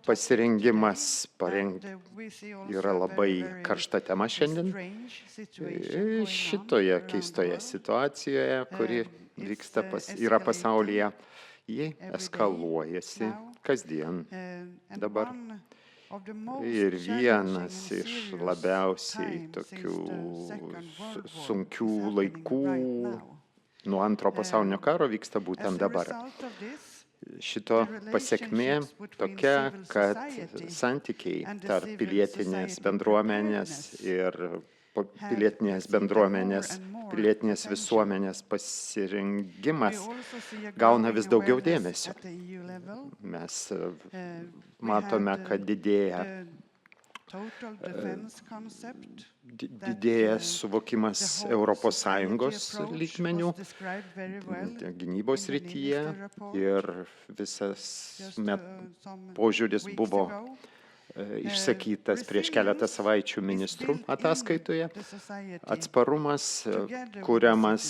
Pasirengimas yra labai karšta tema šiandien. Šitoje keistoje situacijoje, kuri yra pasaulyje, ji eskaluojasi kasdien dabar. Ir vienas iš labiausiai tokių sunkių laikų nuo Antro pasaulinio karo vyksta būtent dabar. Šito pasekmė tokia, kad santykiai tarp pilietinės bendruomenės ir pilietinės visuomenės pasirengimas gauna vis daugiau dėmesio. Mes matome, kad didėja suvokimas ES lygmenių gynybos srityje ir visas požiūris buvo išsakytas prieš keletą savaičių ministrų ataskaitoje. Atsparumas kuriamas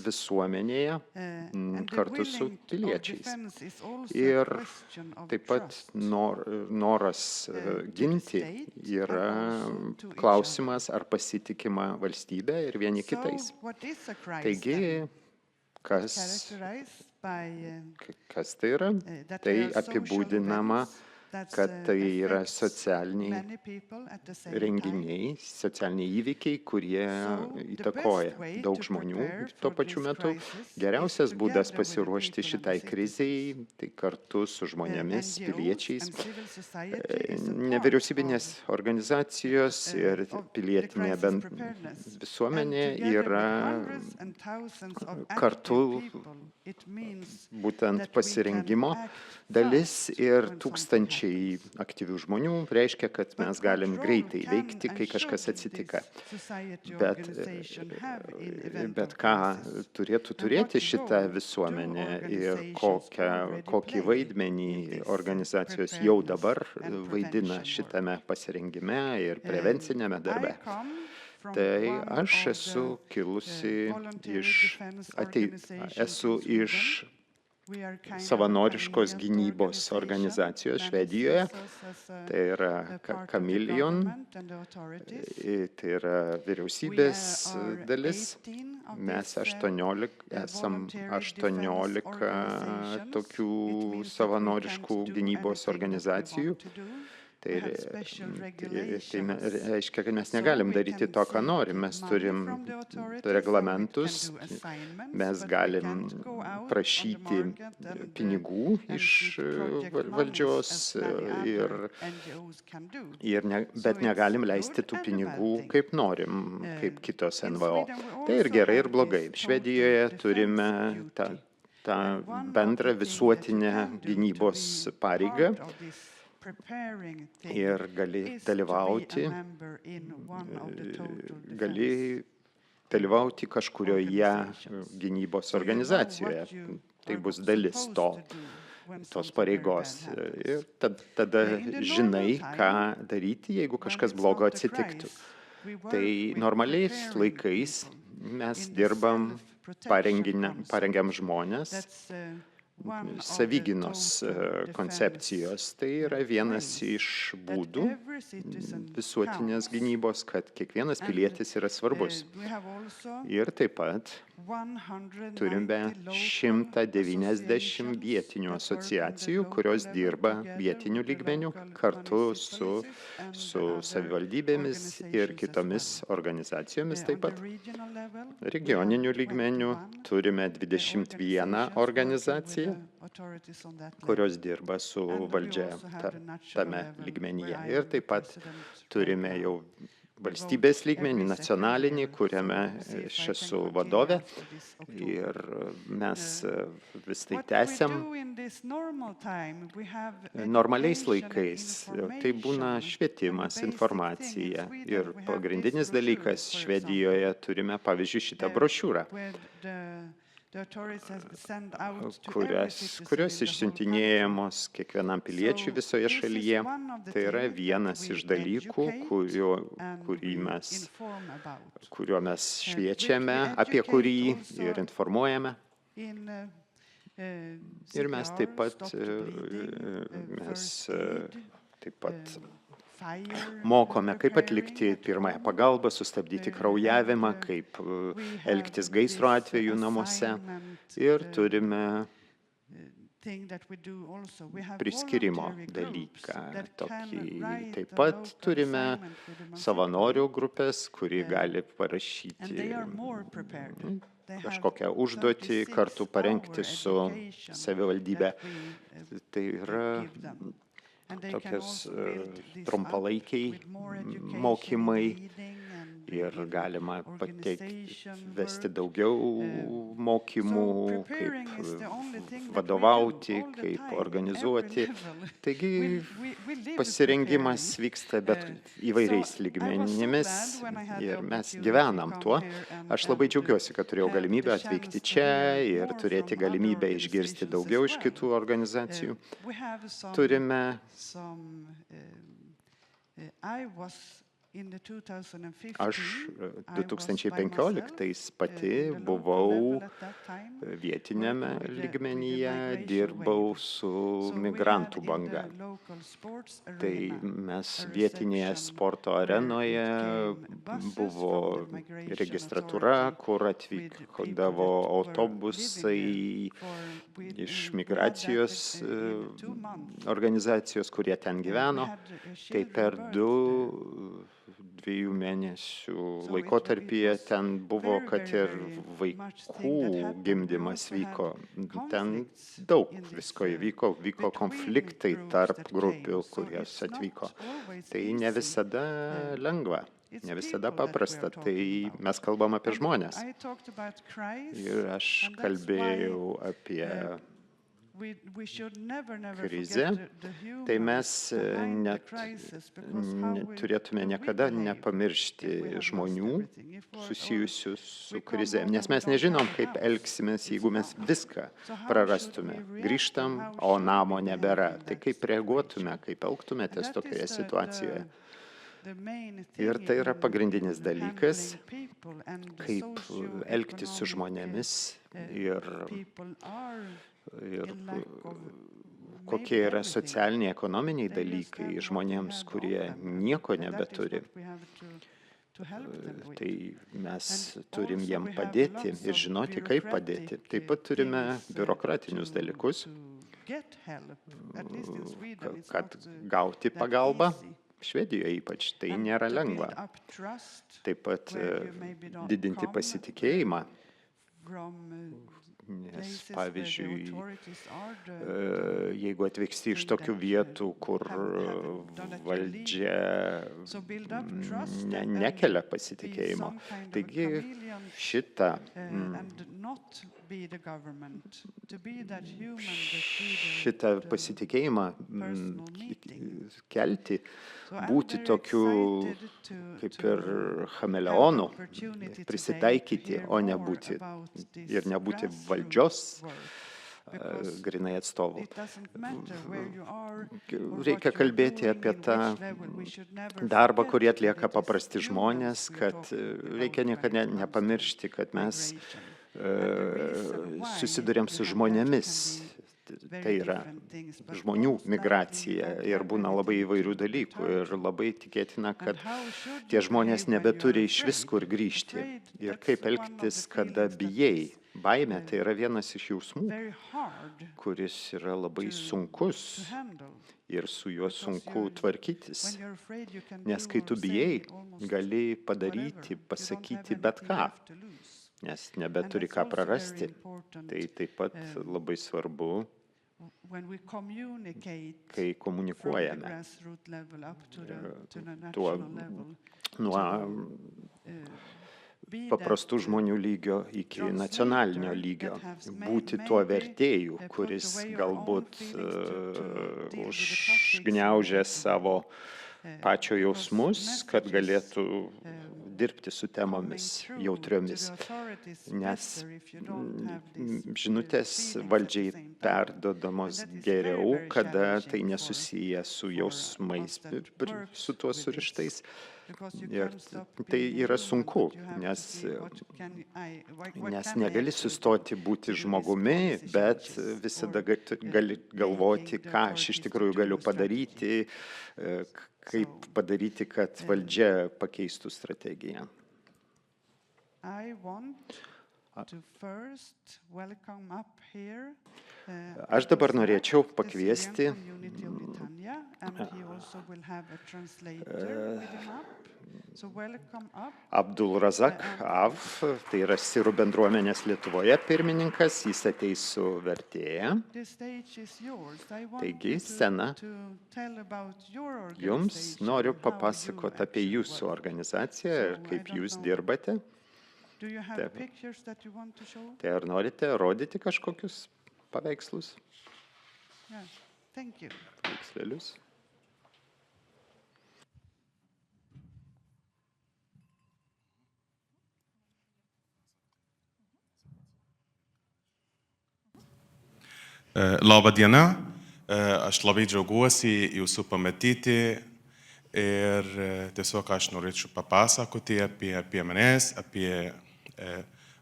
visuomenėje kartu su piliečiais. Ir taip pat noras ginti yra klausimas, ar pasitikima valstybė ir vieni kitais. Taigi, kas tai yra? Tai apibūdinama, kad tai yra socialiniai renginiai, socialiniai įvykiai, kurie įtakoja daug žmonių tuo pačiu metu. Geriausias būdas pasiruošti šitai krizei, tai kartu su žmonėmis, piliečiais, nevyriausybinės organizacijos ir pilietinė visuomenė yra kartu būtent pasirengimo dalis ir tūkstančiai aktyvių žmonių reiškia, kad mes galim greitai veikti, kai kažkas atsitika. Bet ką turėtų turėti šitą visuomenę ir kokį vaidmenį organizacijos jau dabar vaidina šitame pasirengime ir prevencinėme darbe. Tai aš esu iš savanoriškos gynybos organizacijos Švedijoje, tai yra Kamilion, tai yra vyriausybės dalis. Mes esam 18 tokių savanoriškų gynybos organizacijų. Tai reiškia, kad mes negalim daryti to, ką norim. Mes turim reglamentus, mes galim prašyti pinigų iš valdžios, bet negalim leisti tų pinigų kaip norim, kaip kitos NVO. Tai ir gerai, ir blogai. Švedijoje turime tą bendrą visuotinę gynybos pareigą. Ir gali dalyvauti kažkurioje gynybos organizacijoje. Tai bus dalis tos pareigos. Ir tada žinai, ką daryti, jeigu kažkas blogo atsitiktų. Tai normaliais laikais mes dirbam, parengiam žmones, savigynos koncepcijos. Tai yra vienas iš būdų visuotinės gynybos, kad kiekvienas pilietis yra svarbus. Ir taip pat turime 190 vietinių asociacijų, kurios dirba vietinių lygmenių kartu su savivaldybėmis ir kitomis organizacijomis taip pat. Regioninių lygmenių turime 21 organizaciją, kurios dirba su valdžia tame lygmenyje. Ir taip pat turime jau valstybės lygmenį, nacionalinį, kuriame aš esu vadovė. Ir mes vis tai tęsiam. Normaliais laikais tai būna švietimas, informacija. Ir pagrindinis dalykas, Švedijoje turime, pavyzdžiui, šitą brošiūrą, kurios išsiuntinėjamos kiekvienam piliečiui visoje šalyje. Tai yra vienas iš dalykų, kuriuo mes šviečiame, apie kurį ir informuojame. Ir mes taip pat mokome, kaip atlikti pirmąją pagalbą, sustabdyti kraujavimą, kaip elgtis gaisro atveju namuose. Ir turime priskirimo dalyką. Taip pat turime savanorių grupės, kuri gali parašyti kažkokią užduotį, kartu parengti su savivaldybe. Tai yra tokios trumpalaikiai mokymai ir galima vesti daugiau mokymų, kaip vadovauti, kaip organizuoti. Taigi pasirengimas vyksta bet įvairiais lygmenimis ir mes gyvenam tuo. Aš labai džiaugiuosi, kad turėjau galimybę atvykti čia ir turėti galimybę išgirsti daugiau iš kitų organizacijų. Turime Aš 2015 pati buvau vietiniame lygmenyje, dirbau su migrantų banga. Tai mes vietinėje sporto arenoje buvo registratūra, kur atvykdavo autobusai iš migracijos organizacijos, kurie ten gyveno. Tai per 2 mėnesių laikotarpyje ten buvo, kad ir vaikų gimdymas vyko. Ten daug visko įvyko, vyko konfliktai tarp grupių, kurios atvyko. Tai ne visada lengva, ne visada paprasta. Tai mes kalbam apie žmonės. Ir aš kalbėjau apie krizę, tai mes turėtume niekada nepamiršti žmonių susijusių su krize, nes mes nežinom, kaip elgsimės, jeigu mes viską prarastume. Grįžtam, o namo nebėra. Tai kaip reaguotume, kaip elgtumėtės tokioje situacijoje. Ir tai yra pagrindinis dalykas, kaip elgtis su žmonėmis ir kokie yra socialiniai, ekonominiai dalykai žmonėms, kurie nieko nebeturi. Tai mes turim jiem padėti ir žinoti, kaip padėti. Taip pat turime biurokratinius dalykus, kad gauti pagalbą. Švedijoje ypač tai nėra lengva. Taip pat didinti pasitikėjimą. Nes, pavyzdžiui, jeigu atvyksti iš tokių vietų, kur valdžia nekelia pasitikėjimo, taigi šitą pasitikėjimą kelti, būti tokiu kaip ir chameleonu, prisitaikyti, o nebūti valdžios grynai atstovų. Reikia kalbėti apie tą darbą, kurį atlieka paprasti žmonės, kad reikia niekada nepamiršti, kad mes susiduriam su žmonėmis. Tai yra žmonių migracija ir būna labai įvairių dalykų ir labai tikėtina, kad tie žmonės nebeturi iš vis kur grįžti. Ir kaip elgtis, kada bijai. Baimė tai yra vienas iš jausmų, kuris yra labai sunkus ir su juo sunku tvarkytis. Nes kai tu bijai, gali padaryti, pasakyti bet ką, nes nebeturi ką prarasti. Tai taip pat labai svarbu, kai komunikuojame nuo paprastų žmonių lygio iki nacionalinio lygio. Būti tuo vertėju, kuris galbūt užgniaužia savo pačio jausmus, kad galėtų dirbti su temomis jautriomis. Nes žinutės valdžiai perdodamos geriau, kada tai nesusiję su jausmais, su tuo surištais. Ir tai yra sunku, nes negali sustoti būti žmogumi, bet visada gali galvoti, ką aš iš tikrųjų galiu padaryti, kaip padaryti, kad valdžia pakeistų strategiją. Aš dabar norėčiau pakviesti Abdul Razak Av, tai yra sirų bendruomenės Lietuvoje pirmininkas, jis ateis su vertėja. Taigi, scena. Jums noriu papasakoti apie jūsų organizaciją ir kaip jūs dirbate. Tai ar norite rodyti kažkokius paveikslus? Paveikslėlius. Labą dieną, aš labai džiaugiuosi jūsų pamatyti ir tiesiog aš norėčiau papasakoti apie manęs, apie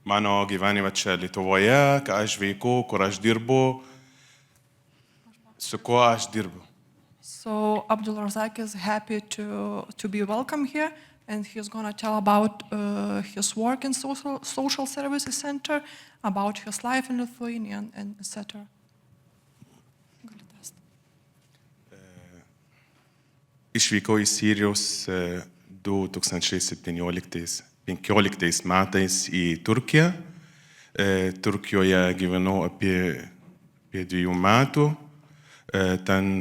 mano gyvenimą čia Lietuvoje, ką aš veiku, kur aš dirbu, su kuo aš dirbu. So Abdul Razak is happy to be welcome here, and he's going to tell about his work in social services center, about his life in Lithuania, and etc. Išvykau į Sirijos 2015 metais į Turkiją. Turkijoje gyvenau apie 2 metų. Ten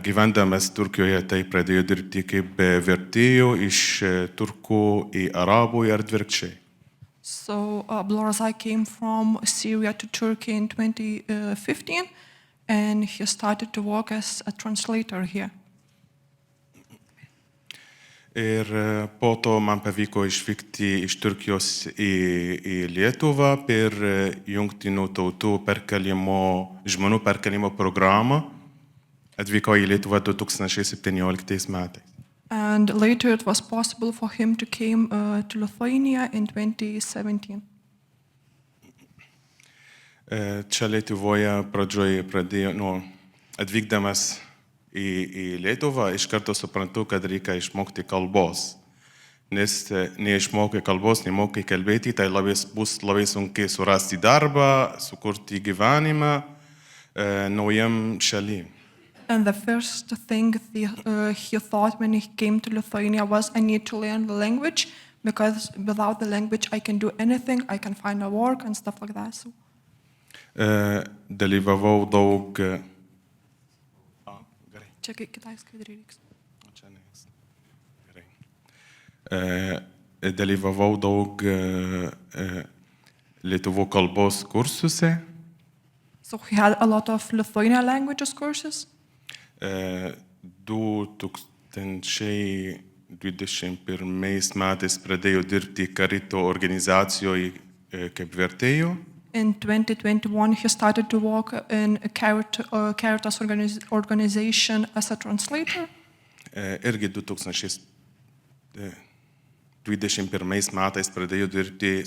gyvendamas Turkijoje tai pradėjau dirbti kaip vertėjų iš turkų į arabų ir atvirkščiai. So Abdul Razak came from Syria to Turkey in 2015. And he started to work as a translator here. Ir po to man pavyko išvykti iš Turkijos į Lietuvą per Jungtinių tautų žmonių perkelimo programą. Atvykau į Lietuvą 2017 metais. And later it was possible for him to came to Lithuania in 2017. Čia Lietuvoje pradėjau, atvykdamas į Lietuvą, iš karto suprantu, kad reikia išmokti kalbos. Nes neišmokai kalbos, nemokai kalbėti, tai bus labai sunkiai surasti darbą, sukurti gyvenimą naujam šaly. And the first thing he thought when he came to Lithuania was, I need to learn the language, because without the language I can do anything, I can find a work and stuff like that. So. Dalyvavau daug... Čia kitai skaidriai reiks. Dalyvavau daug lietuvų kalbos kursuose. So he had a lot of Lithuanian languages courses. 2021 metais pradėjau dirbti Karito organizacijoje kaip vertėjų. In 2021, he started to work in a Caritas organization as a translator. Irgi 2021 metais pradėjau dirbti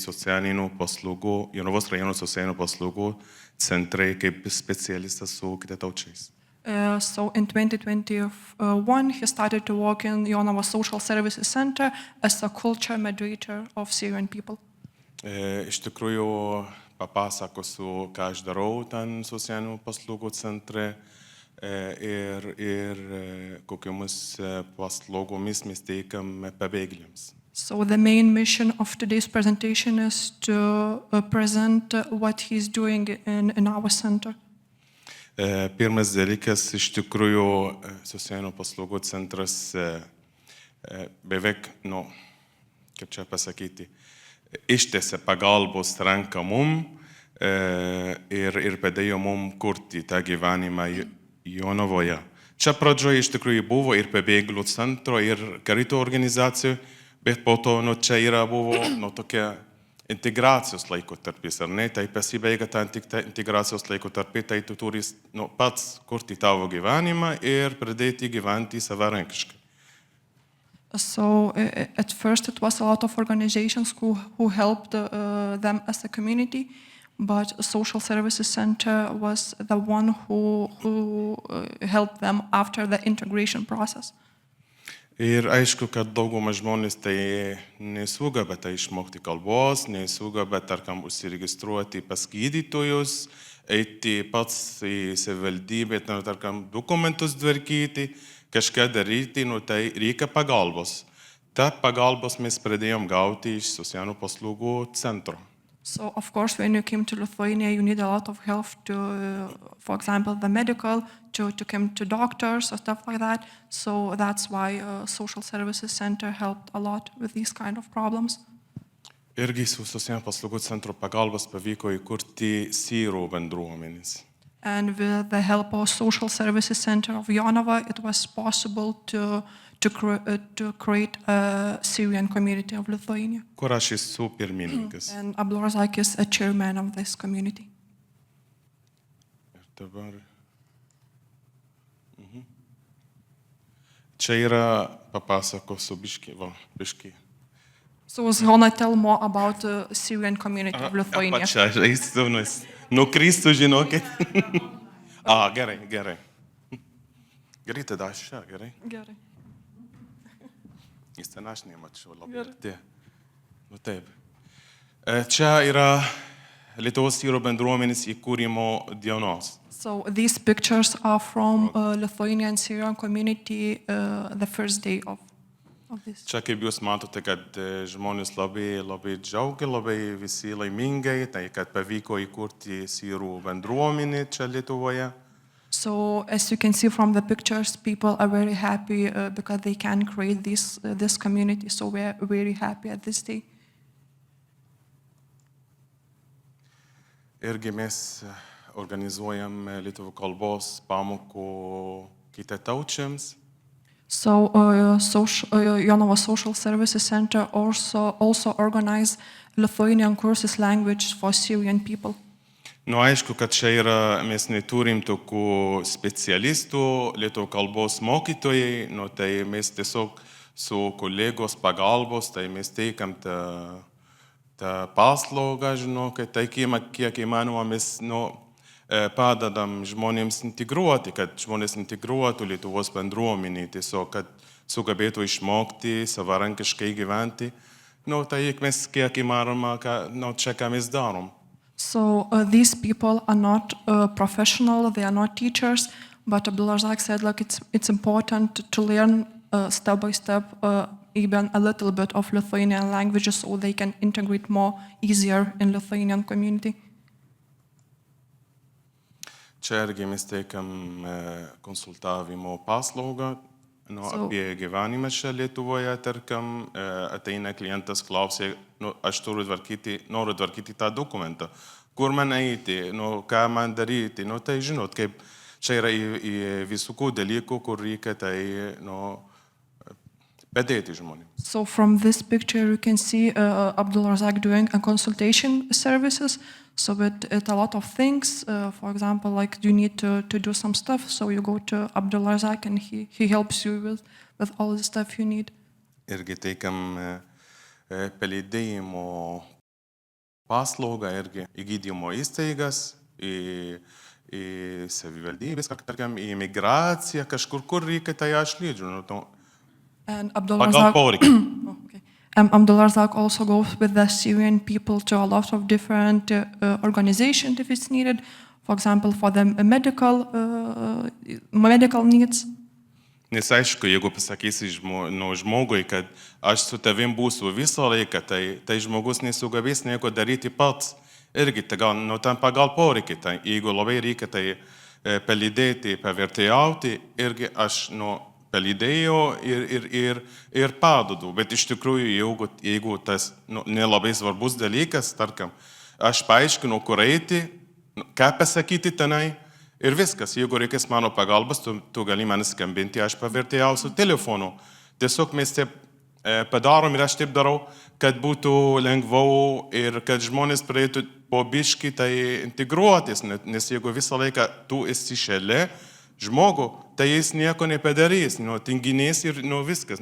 Jonavos rajono socialinių paslaugų centre kaip specialistas su kitataučiais. So in 2021, he started to work in Jonavos Social Services Center as a culture mediator of Syrian people. Iš tikrųjų, papasakosiu, ką aš darau ten socialinių paslaugų centre ir kokiomis paslaugomis mes teikiame pabėgėliams. So the main mission of today's presentation is to present what he's doing in our center. Pirmas dalykas, iš tikrųjų, socialinių paslaugų centras beveik, kaip čia pasakyti, ištėsi pagalbos ranką mum ir padėjo mum kurti tą gyvenimą Jonavoje. Čia pradžioje iš tikrųjų buvo ir pabėgėlių centro, ir Karito organizacijų, bet po to čia buvo tokia integracijos laikotarpis, ar ne? Tai pasibaigia tą integracijos laikotarpį, tai tu turi pats kurti tavo gyvenimą ir pradėti gyventi savarankiškai. So at first it was a lot of organizations who helped them as a community, but a social services center was the one who helped them after the integration process. Ir aišku, kad dauguma žmonės tai nesugeba tai išmokti kalbos, nesugeba, tarkam, užsiregistruoti pas gydytojus, eiti pats į savivaldybę, tarkam, dokumentus tvarkyti, kažką daryti, tai reikia pagalbos. Ta pagalbos mes pradėjom gauti iš socialinių paslaugų centro. So, of course, when you came to Lithuania, you need a lot of help to, for example, the medical, to come to doctors or stuff like that. So that's why Social Services Center helped a lot with these kind of problems. Irgi su socialinių paslaugų centro pagalbos pavyko įkurti sirų bendruomenės. And with the help of Social Services Center of Jonava, it was possible to create a Syrian community of Lithuania. Kur aš esu pirmininkas. And Abdularazak is a chairman of this community. Ir dabar. Čia yra papasakosiu biškį. So I was gonna tell more about the Syrian community of Lithuania. Apačia, eisiu, nes nukristų, žinokit. Gerai. Gerai, tada aš čia, gerai. Gerai. Jis ten aš nemačiau labai arti. Nu taip. Čia yra Lietuvos sirų bendruomenės įkūrimo dienos. So these pictures are from Lithuanian Syrian community, the first day of this. Čia kaip jūs matote, kad žmonės labai džiaugia, labai visi laimingai, tai kad pavyko įkurti sirų bendruomenę čia Lietuvoje. So as you can see from the pictures, people are very happy because they can create this community. So we're very happy at this day. Irgi mes organizuojam lietuvių kalbos pamokų kitataučiams. So Jonava Social Services Center also organize Lithuanian courses language for Syrian people. Nu, aišku, kad čia mes neturim tokių specialistų, lietuvių kalbos mokytojai, tai mes tiesiog su kolegos pagalbos, tai mes teikam tą paslaugą, žinokit, tai kiek įmanoma mes padedam žmonėms integruoti, kad žmonės integruotų Lietuvos bendruomenį, tiesiog, kad sugebėtų išmokti, savarankiškai gyventi. Tai mes kiek įmanoma, čia ką mes darom. So these people are not professional, they are not teachers, but Abdularazak said it's important to learn step by step even a little bit of Lithuanian languages so they can integrate more easier in Lithuanian community. Čia irgi mes teikam konsultavimo paslaugą apie gyvenimą čia Lietuvoje, tarkam, ateina klientas, klausia, aš noriu tvarkyti tą dokumentą, kur man eiti, ką man daryti, tai žinot, kaip čia yra visokių dalykų, kur reikia tai padėti žmonėms. So from this picture you can see Abdularazak doing a consultation services. So it's a lot of things. For example, like you need to do some stuff, so you go to Abdularazak and he helps you with all the stuff you need. Irgi teikam palydėjimo paslaugą irgi į gydymo įstaigas, į savivaldybės, tarkim, į migraciją, kažkur, kur reikia, tai aš lydžiu. Pagal poreikį. Abdularazak also goes with the Syrian people to a lot of different organizations if it's needed. For example, for the medical needs. Nes aišku, jeigu pasakysi žmogui, kad aš su tavim būsiu visą laiką, tai žmogus nesugabės nieko daryti pats. Irgi, tam pagal poreikį, jeigu labai reikia, tai palydėti, pavertėjauti, irgi aš palydėjau ir padodu. Bet iš tikrųjų, jeigu tas nelabai svarbus dalykas, tarkim, aš paaiškinu, kur eiti, ką pasakyti tenai ir viskas. Jeigu reikės mano pagalbas, tu gali man skambinti, aš pavertėjausiu telefonu. Tiesiog mes taip padarom ir aš taip darau, kad būtų lengviau ir kad žmonės pradėtų po biškį tai integruotis, nes jeigu visą laiką tu esi šalia žmogų, tai jis nieko nepadarys, tinginės ir viskas.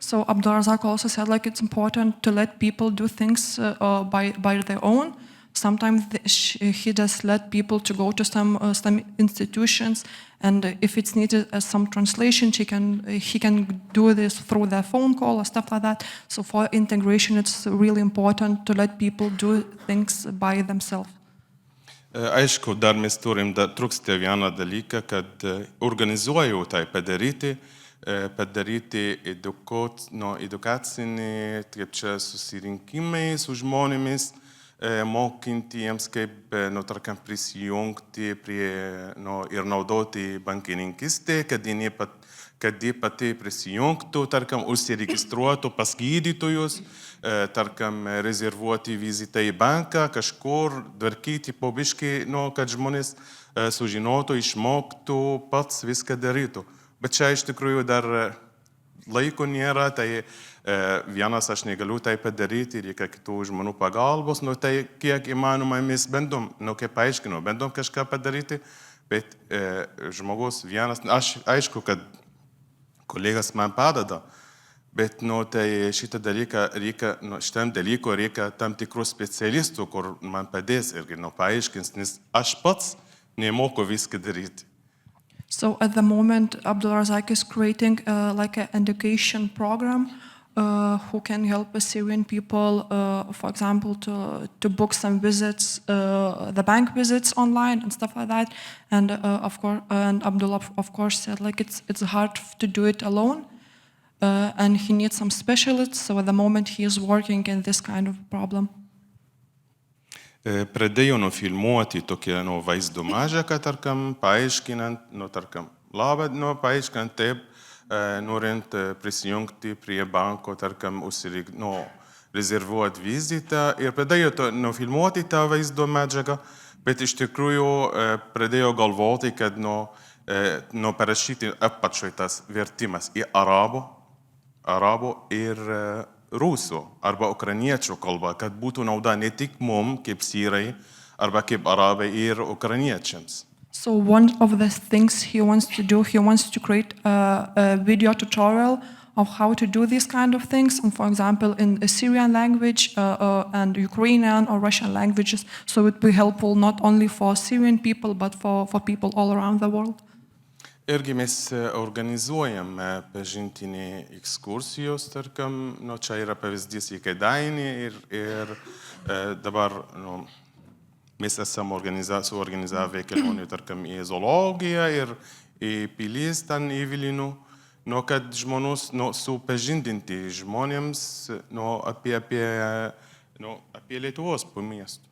So Abdulrazak also said like it's important to let people do things by their own. Sometimes he just let people to go to some institutions, and if it's needed as some translation, he can do this through their phone call or stuff like that. So for integration, it's really important to let people do things by themselves. Aišku, dar mes turim trūksta vieną dalyką, kad organizuoju tai padaryti edukacinį, kaip čia susirinkimai su žmonėmis, mokinti jiems kaip, tarkam, prisijungti prie, ir naudoti bankininkystę, kad jie pati prisijungtų, tarkam, užsiregistruotų pas gydytojus, tarkam, rezervuoti vizitą į banką, kažkur tvarkyti po biškį, kad žmonės sužinotų, išmoktų, pats viską darytų. Bet čia iš tikrųjų dar laiko nėra, tai vienas aš negaliu tai padaryti, reikia kitų žmonių pagalbos, tai kiek įmanoma mes bandom, kaip paaiškinau, bandom kažką padaryti, bet žmogus vienas, aš aišku, kad kolegas man padeda, bet tai šitą dalyką reikia, šitam dalyko reikia tam tikrų specialistų, kur man padės irgi paaiškins, nes aš pats nemoku viską daryti. So at the moment, Abdulrazak is creating like an education program who can help Syrian people, for example, to book some visits, the bank visits online and stuff like that. And of course, and Abdullah of course said like it's hard to do it alone, and he needs some specialists. So at the moment, he is working in this kind of problem. Pradėjau nufilmuoti tokią vaizdo medžiagą, tarkam, paaiškinant, tarkam, paaiškinant taip, norint prisijungti prie banko, tarkam, rezervuoti vizitą ir pradėjau nufilmuoti tą vaizdo medžiagą, bet iš tikrųjų pradėjau galvoti, kad parašyti apačioj tas vertimas į arabų ir rusų arba ukrainiečių kalbą, kad būtų nauda ne tik mums, kaip syrai, arba kaip arabai ir ukrainiečiams. So one of the things he wants to do, he wants to create a video tutorial of how to do these kind of things, and for example, in a Syrian language and Ukrainian or Russian languages, so it will be helpful not only for Syrian people, but for people all around the world. Irgi mes organizuojam pažintinį ekskursijos, tarkam, čia yra pavyzdys į Kėdainį ir dabar mes esam suorganizavę kelionę, tarkam, į zoologiją ir į pilis ten į Vilnių, kad žmonės supažindinti žmonėms apie Lietuvos miestų.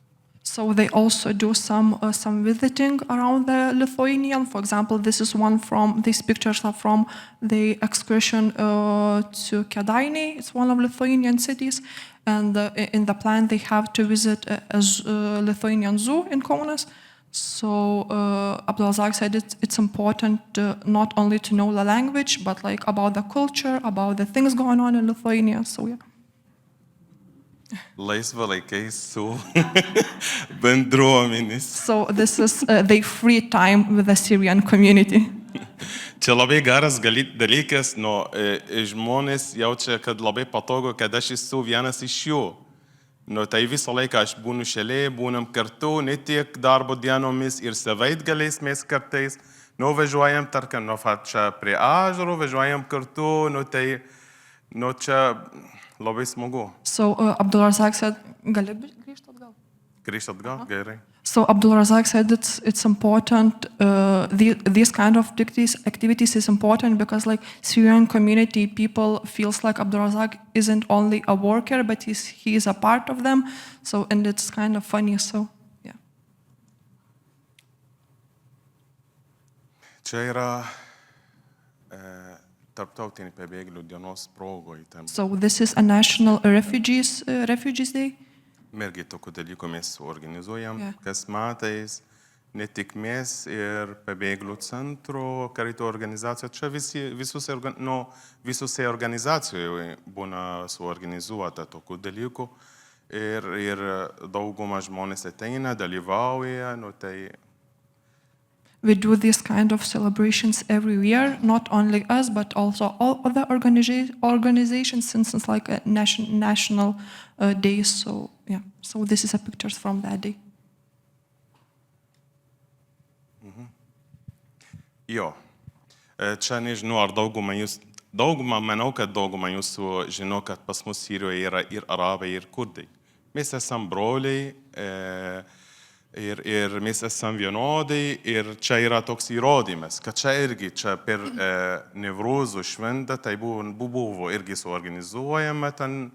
So they also do some visiting around the Lithuanian. For example, these pictures are from the excursion to Kėdainiai. It's one of Lithuanian cities, and in the plan they have to visit a Lithuanian zoo in Kaunas. So Abdulrazak said it's important not only to know the language, but like about the culture, about the things going on in Lithuania. So yeah. Laisva laikais su bendruomenės. So this is the free time with the Syrian community. Čia labai geras dalykas, žmonės jaučia, kad labai patogu, kad aš esu vienas iš jų. Tai visą laiką aš būnu šalia, būnam kartu, ne tiek darbo dienomis ir savaitgaliais mes kartais, važiuojam, tarkim, čia prie ežero, važiuojam kartu, tai čia labai smagu. So Abdulrazak said, gali grįžt atgal? Grįžt atgal, gerai. So Abdulrazak said it's important, these kind of activities is important because like Syrian community people feels like Abdulrazak isn't only a worker, but he is a part of them. So, and it's kind of funny, so yeah. Čia yra Tarptautinė pabėgėlių dienos progoj. So this is a National Refugees Day. Mergi tokių dalykų mes organizuojam, kas metais, ne tik mes ir pabėgėlių centro, karito organizacija, čia visose organizacijoje būna suorganizuota tokių dalykų ir dauguma žmonės ateina, dalyvauja, tai we do these kind of celebrations every year, not only us, but also all other organizations, since it's like a national day. So yeah, so this is a pictures from that day. Jo. Čia nežinau, ar manau, kad dauguma jūsų žino, kad pas mus Sirijoje yra ir arabai, ir kurdai. Mes esam broliai ir mes esam vienodai ir čia yra toks įrodymas, kad čia irgi per Nevruzų šventę tai buvo irgi suorganizuojama ten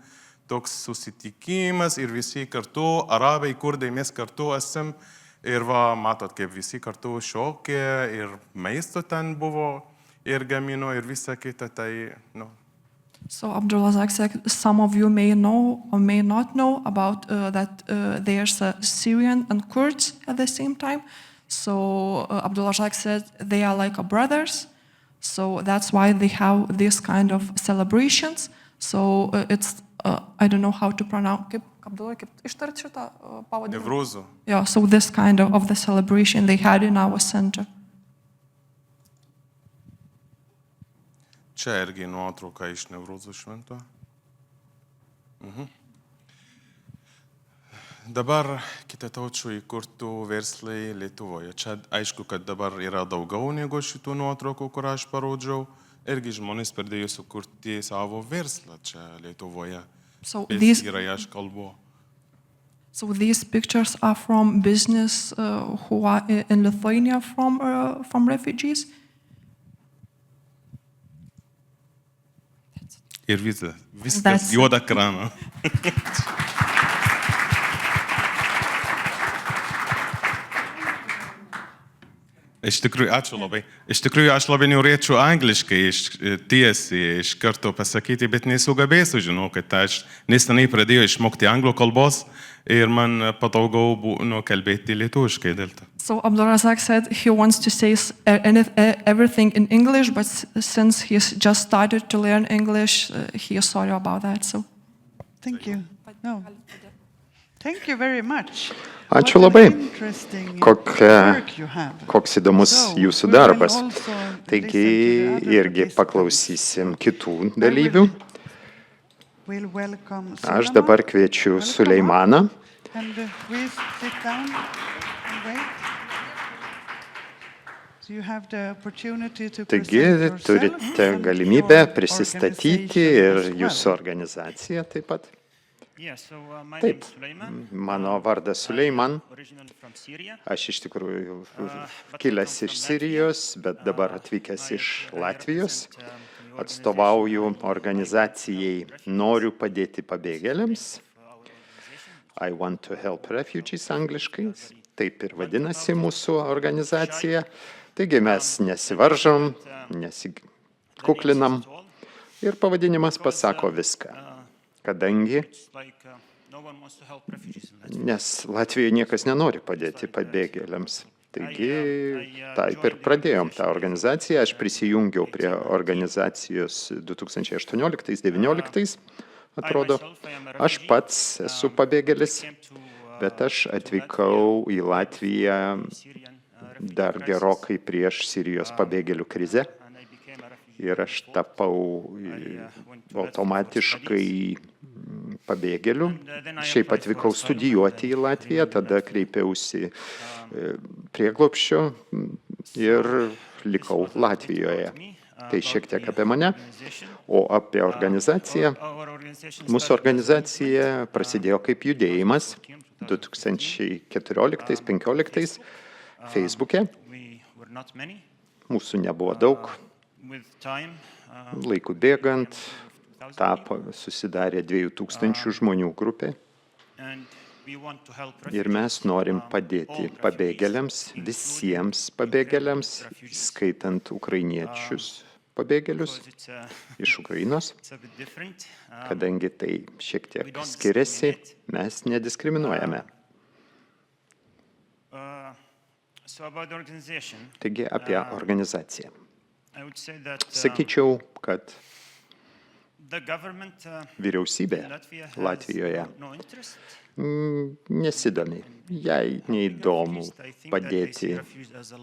toks susitikimas ir visi kartu, arabai, kurdai, mes kartu esam. Ir va, matot, kaip visi kartu šokė ir maisto ten buvo ir gamino ir visa kita, tai, nu. So Abdulrazak said, some of you may know or may not know about that there's a Syrian and Kurds at the same time. So Abdulrazak said they are like brothers. So that's why they have this kind of celebrations. So it's, I don't know how to pronounce. Abdullah, kaip ištart šitą pavadinimą? Nevruzų. Yeah, so this kind of the celebration they had in our center. Čia irgi nuotrauka iš Nevruzų švento. Dabar kitataučių įkurtų verslai Lietuvoje. Čia aišku, kad dabar yra daugiau negu šitų nuotraukų, kur aš parodžiau. Irgi žmonės pradėjo sukurti savo verslą čia Lietuvoje. So these pictures are from business who are in Lithuania from refugees. Ir viskas juoda krana. Iš tikrųjų, ačiū labai. Iš tikrųjų, aš labai norėčiau angliškai tiesiai iš karto pasakyti, bet nesugebėsiu, žinau, kad aš nesenai pradėjau išmokti anglų kalbos ir man patogiau kalbėti lietuviškai dėl to. So Abdulrazak said he wants to say everything in English, but since he's just started to learn English, he is sorry about that. So. Thank you. No. Thank you very much. Ačiū labai. Koks įdomus jūsų darbas. Taigi irgi paklausysim kitų dalyvių. Aš dabar kviečiu Suleimaną. Taigi turite galimybę prisistatyti ir jūsų organizaciją taip pat. Taip, mano vardas Suleiman. Aš iš tikrųjų kilęs iš Sirijos, bet dabar atvykęs iš Latvijos. Atstovauju organizacijai Noriu padėti pabėgėliams. I want to help refugees angliškai. Taip ir vadinasi mūsų organizacija. Taigi mes nesivaržom, nesikuklinam ir pavadinimas pasako viską. Kadangi, nes Latvijoje niekas nenori padėti pabėgėliams. Taigi, taip ir pradėjom tą organizaciją. Aš prisijungiau prie organizacijos 2018-2019, atrodo. Aš pats esu pabėgėlis, bet aš atvykau į Latviją dar gerokai prieš Sirijos pabėgėlių krizę. Ir aš tapau automatiškai pabėgėlių. Šiaip atvykau studijuoti į Latviją, tada kreipiausi prieglobsčio ir likau Latvijoje. Tai šiek tiek apie mane. O apie organizaciją. Mūsų organizacija prasidėjo kaip judėjimas 2014-2015 Facebook'e. Mūsų nebuvo daug. Laiku bėgant, susidarė 2000 žmonių grupė ir mes norim padėti pabėgėliams, visiems pabėgėliams, skaitant ukrainiečius pabėgėlius iš Ukrainos, kadangi tai šiek tiek skiriasi, mes nediskriminuojame. Taigi apie organizaciją. Sakyčiau, kad vyriausybė Latvijoje nesidomi. Jai neįdomu padėti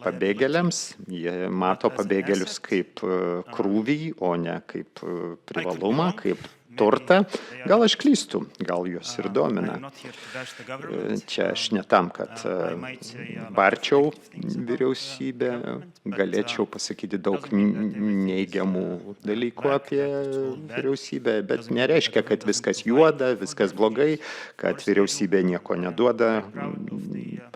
pabėgėliams. Jie mato pabėgėlius kaip krūvį, o ne kaip privalumą, kaip turtą. Gal aš klystu, gal juos ir domina. Čia aš ne tam, kad barčiau vyriausybę, galėčiau pasakyti daug neigiamų dalykų apie vyriausybę, bet nereiškia, kad viskas juoda, viskas blogai, kad vyriausybė nieko neduoda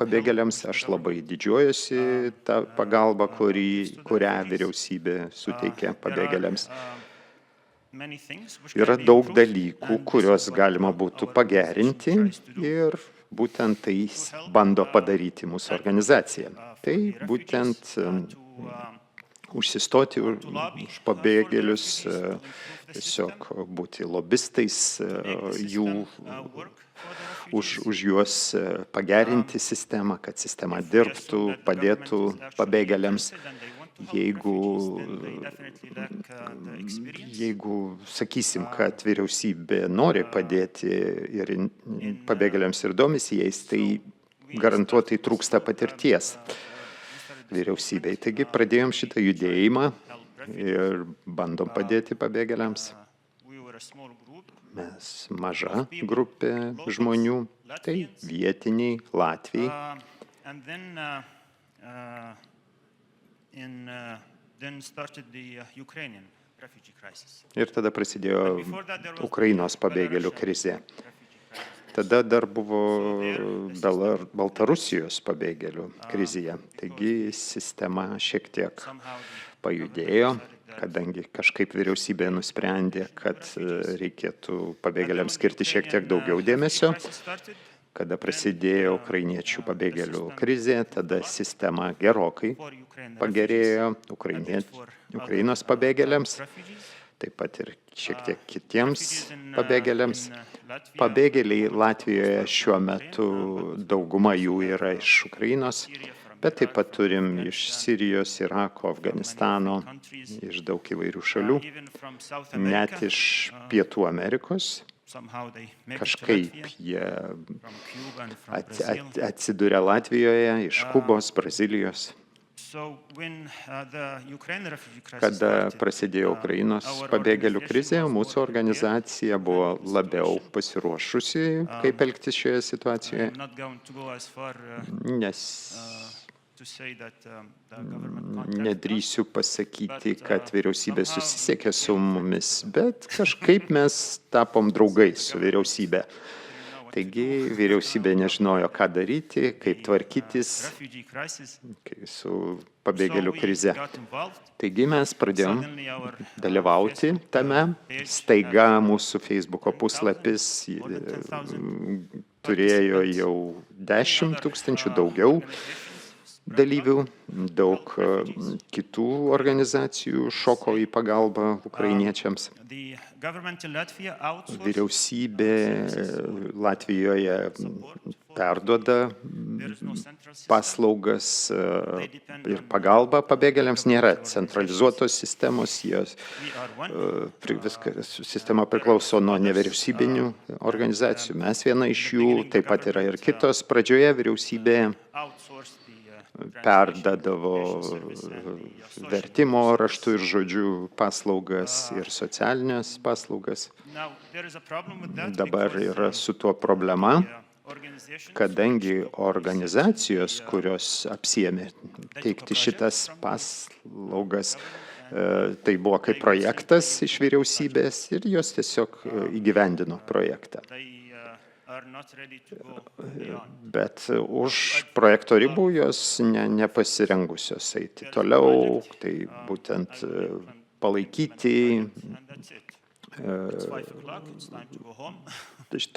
pabėgėliams. Aš labai didžiuojuosi tą pagalbą, kurią vyriausybė suteikia pabėgėliams. Yra daug dalykų, kuriuos galima būtų pagerinti ir būtent tai bando padaryti mūsų organizacija. Tai būtent užsistoti už pabėgėlius, tiesiog būti lobistais, už juos pagerinti sistemą, kad sistema dirbtų, padėtų pabėgėliams. Jeigu sakysim, kad vyriausybė nori padėti ir pabėgėliams ir domisi jais, tai garantuotai trūksta patirties vyriausybei. Taigi pradėjom šitą judėjimą ir bandom padėti pabėgėliams. Mes maža grupė žmonių, tai vietiniai, Latviai. Ir tada prasidėjo Ukrainos pabėgėlių krizė. Tada dar buvo Baltarusijos pabėgėlių krizė. Taigi sistema šiek tiek pajudėjo, kadangi kažkaip vyriausybė nusprendė, kad reikėtų pabėgėliams skirti šiek tiek daugiau dėmesio. Kada prasidėjo ukrainiečių pabėgėlių krizė, tada sistema gerokai pagerėjo Ukrainos pabėgėliams, taip pat ir šiek tiek kitiems pabėgėliams. Pabėgėliai Latvijoje šiuo metu dauguma jų yra iš Ukrainos, bet taip pat turim iš Sirijos, Irako, Afganistano, iš daug įvairių šalių, net iš Pietų Amerikos. Kažkaip jie atsiduria Latvijoje, iš Kubos, Brazilijos. Kada prasidėjo Ukrainos pabėgėlių krizė, mūsų organizacija buvo labiau pasiruošusi, kaip elgtis šioje situacijoje, nes nedrįsiu pasakyti, kad vyriausybė susisiekė su mumis, bet kažkaip mes tapom draugais su vyriausybė. Taigi vyriausybė nežinojo, ką daryti, kaip tvarkytis su pabėgėlių krize. Taigi mes pradėjom dalyvauti tame. Staiga mūsų Facebooko puslapis turėjo jau 10 000 daugiau dalyvių, daug kitų organizacijų šoko į pagalbą ukrainiečiams. Vyriausybė Latvijoje perduoda paslaugas ir pagalbą pabėgėliams. Nėra centralizuotos sistemos, sistema priklauso nuo nevyriausybinių organizacijų. Mes viena iš jų, taip pat yra ir kitos. Pradžioje vyriausybė perdadavo vertimo raštų ir žodžių paslaugas ir socialinės paslaugas. Dabar yra su tuo problema, kadangi organizacijos, kurios apsiėmė teikti šitas paslaugas, tai buvo kaip projektas iš vyriausybės ir jos tiesiog įgyvendino projektą. Bet už projekto ribų jos nepasirengusios eiti toliau, tai būtent palaikyti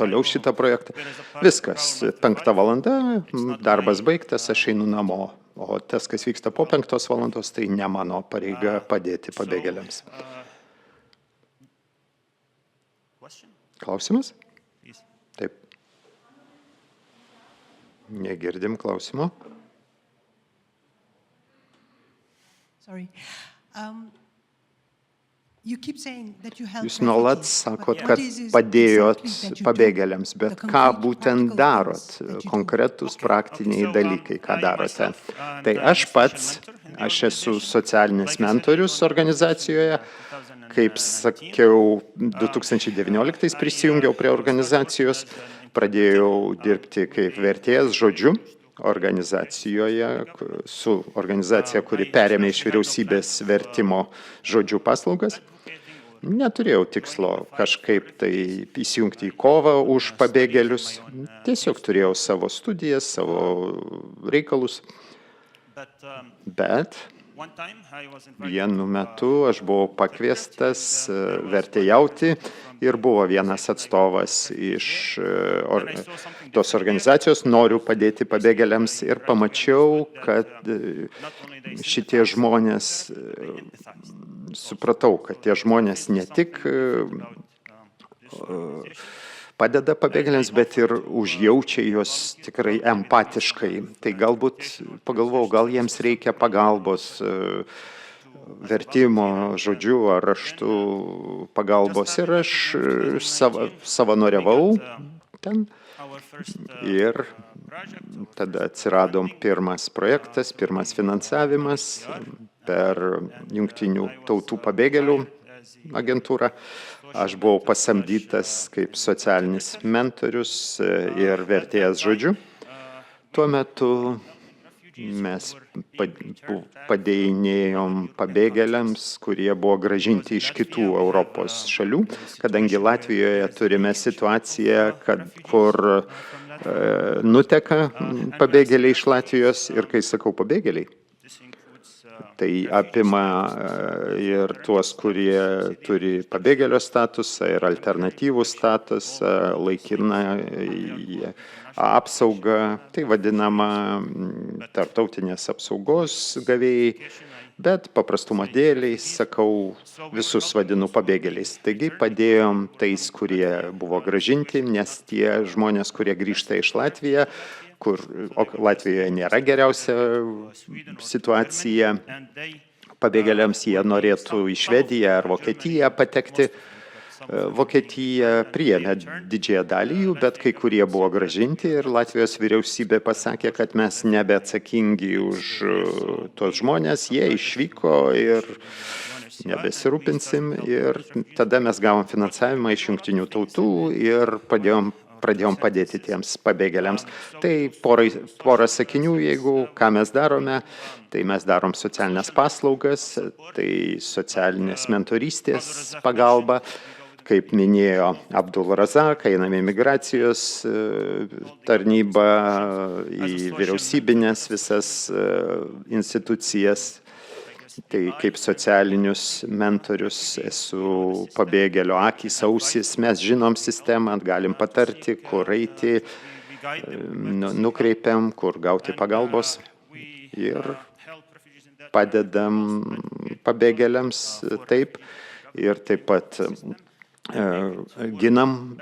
toliau šitą projektą. Viskas, 5 valanda, darbas baigtas, aš einu namo. O tas, kas vyksta po 5 valandos, tai ne mano pareiga padėti pabėgėliams. Klausimas? Taip. Negirdim klausimo. Sorry. Jūs nuolat sakot, kad padėjot pabėgėliams, bet ką būtent darot, konkretūs praktiniai dalykai, ką darote. Tai aš esu socialinis mentorius organizacijoje, kaip sakiau, 2019 prisijungiau prie organizacijos, pradėjau dirbti kaip vertėjas žodžiu organizacijoje, su organizacija, kuri perėmė iš vyriausybės vertimo žodžių paslaugas. Neturėjau tikslo kažkaip tai įsijungti į kovą už pabėgėlius. Tiesiog turėjau savo studijas, savo reikalus. Bet vienu metu aš buvau pakviestas vertėjauti ir buvo vienas atstovas iš tos organizacijos, noriu padėti pabėgėliams ir pamačiau, kad šitie žmonės, supratau, kad tie žmonės ne tik padeda pabėgėliams, bet ir užjaučia juos tikrai empatiškai. Tai galbūt pagalvojau, gal jiems reikia pagalbos, vertimo žodžiu ar raštu pagalbos. Ir aš savanoriavau ten. Ir tada atsiradom pirmas projektas, pirmas finansavimas per Jungtinių tautų pabėgėlių agentūrą. Aš buvau pasamdytas kaip socialinis mentorius ir vertėjas žodžiu. Tuo metu mes padėjinėjom pabėgėliams, kurie buvo grąžinti iš kitų Europos šalių, kadangi Latvijoje turime situaciją, kur nuteka pabėgėliai iš Latvijos ir kai sakau pabėgėliai, tai apima ir tuos, kurie turi pabėgėlio statusą ir alternatyvų statusą, laikiną apsaugą, tai vadinama tarptautinės apsaugos gavėjai, bet paprastumo dėliai, sakau, visus vadinu pabėgėliais. Taigi padėjom tais, kurie buvo grąžinti, nes tie žmonės, kurie grįžta iš Latviją, kur Latvijoje nėra geriausia situacija, pabėgėliams jie norėtų į Švediją ar Vokietiją patekti. Vokietija priėmė didžiąją dalį jų, bet kai kurie buvo grąžinti ir Latvijos vyriausybė pasakė, kad mes nebeatsakingi už tuos žmonės, jie išvyko ir nebesirūpinsim. Ir tada mes gavom finansavimą iš Jungtinių tautų ir pradėjom padėti tiems pabėgėliams. Tai porą sakinių, jeigu ką mes darome, tai mes darom socialinės paslaugas, tai socialinės mentorystės pagalba, kaip minėjo Abdul Razak, einame migracijos tarnybą, į vyriausybinės visas institucijas. Tai kaip socialinius mentorius esu pabėgėlio akys, ausis, mes žinom sistemą, galim patarti, kur eiti, nukreipiam, kur gauti pagalbos ir padedam pabėgėliams taip ir taip pat ginam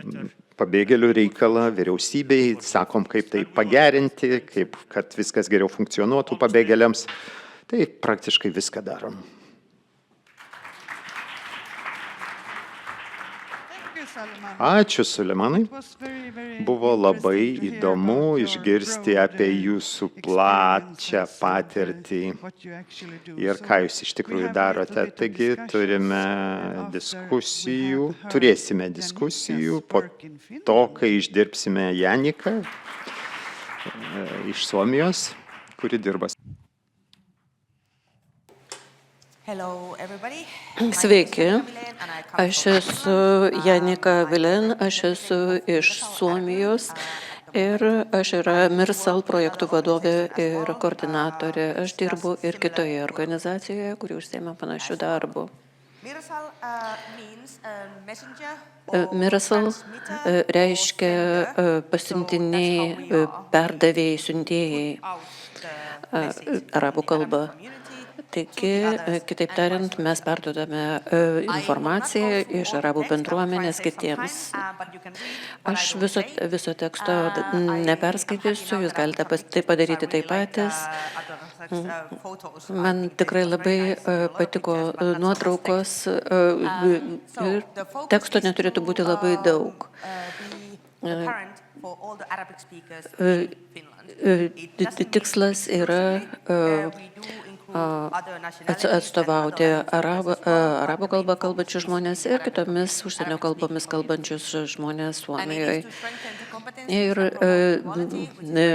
pabėgėlių reikalą vyriausybei, sakom, kaip tai pagerinti, kaip kad viskas geriau funkcionuotų pabėgėliams. Tai praktiškai viską darom. Ačiū, Sulemanai. Buvo labai įdomu išgirsti apie jūsų plačią patirtį ir ką jūs iš tikrųjų darote. Taigi turėsime diskusijų po to, kai išdirbsime Janiką iš Suomijos, kuri dirba. Sveiki, aš esu Janika Vilen, aš esu iš Suomijos ir aš yra Mirsal projektų vadovė ir koordinatorė. Aš dirbu ir kitoje organizacijoje, kuri užsiema panašių darbų. Mirsal reiškia pasiuntiniai, perdavėjai, siuntėjai arabų kalba. Taigi, kitaip tariant, mes perduodame informaciją iš arabų bendruomenės kitiems. Aš viso teksto neperskaitysiu, jūs galite tai padaryti taip patys. Man tikrai labai patiko nuotraukos ir teksto neturėtų būti labai daug. Tikslas yra atstovauti arabų kalbą kalbančius žmonės ir kitomis užsienio kalbomis kalbančius žmonės Suomijoje. Ir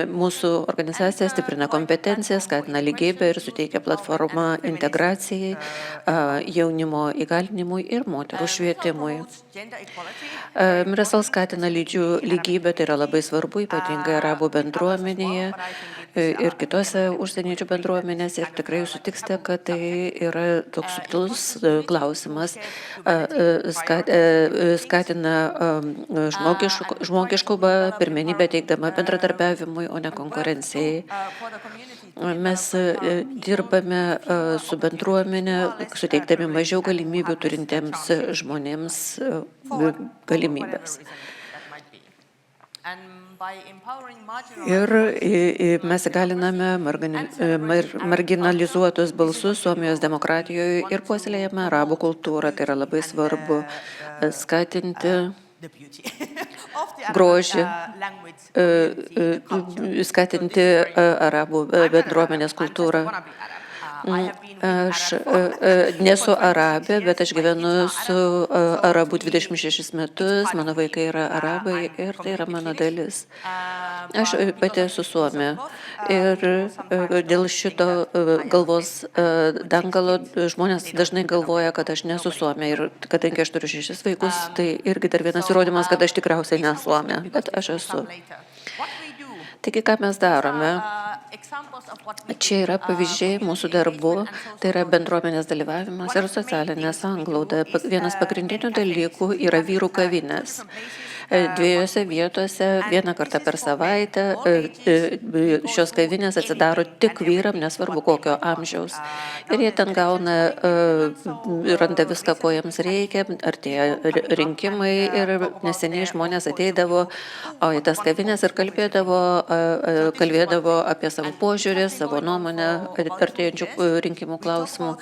mūsų organizacija stiprina kompetenciją, skatina lygybę ir suteikia platformą integracijai, jaunimo įgalinimui ir moterų švietimui. Mirsal skatina lyčių lygybę, tai yra labai svarbu, ypatingai arabų bendruomenėje ir kitose užsieniečių bendruomenėse. Ir tikrai sutiksite, kad tai yra toks subtilus klausimas, skatina žmogiškumą, pirmenybę teikdama bendradarbiavimui, o ne konkurencijai. Mes dirbame su bendruomenė, suteikdami mažiau galimybių turintiems žmonėms galimybės. Ir mes įgaliname marginalizuotus balsus Suomijos demokratijoje ir puoselėjame arabų kultūrą. Tai yra labai svarbu skatinti grožį, skatinti arabų bendruomenės kultūrą. Aš nesu arabė, bet aš gyvenu su arabu 26 metus, mano vaikai yra arabai ir tai yra mano dalis. Aš pati esu Suomė ir dėl šito galvos dangalo žmonės dažnai galvoja, kad aš nesu Suomė ir kadangi aš turiu 6 vaikus, tai irgi dar vienas įrodymas, kad aš tikriausiai nesu Suomė, bet aš esu. Taigi, ką mes darome? Čia yra pavyzdžiai mūsų darbų, tai yra bendruomenės dalyvavimas ir socialinė sanglauda. Vienas pagrindinių dalykų yra vyrų kavinės. 2 vietose, 1 kartą per savaitę. Šios kavinės atsidaro tik vyram, nesvarbu kokio amžiaus. Ir jie ten gauna, randa viską, ko jiems reikia, artėja rinkimai ir neseniai žmonės ateidavo į tas kavinės ir kalbėdavo apie savo požiūrį, savo nuomonę artėjančių rinkimų klausimų.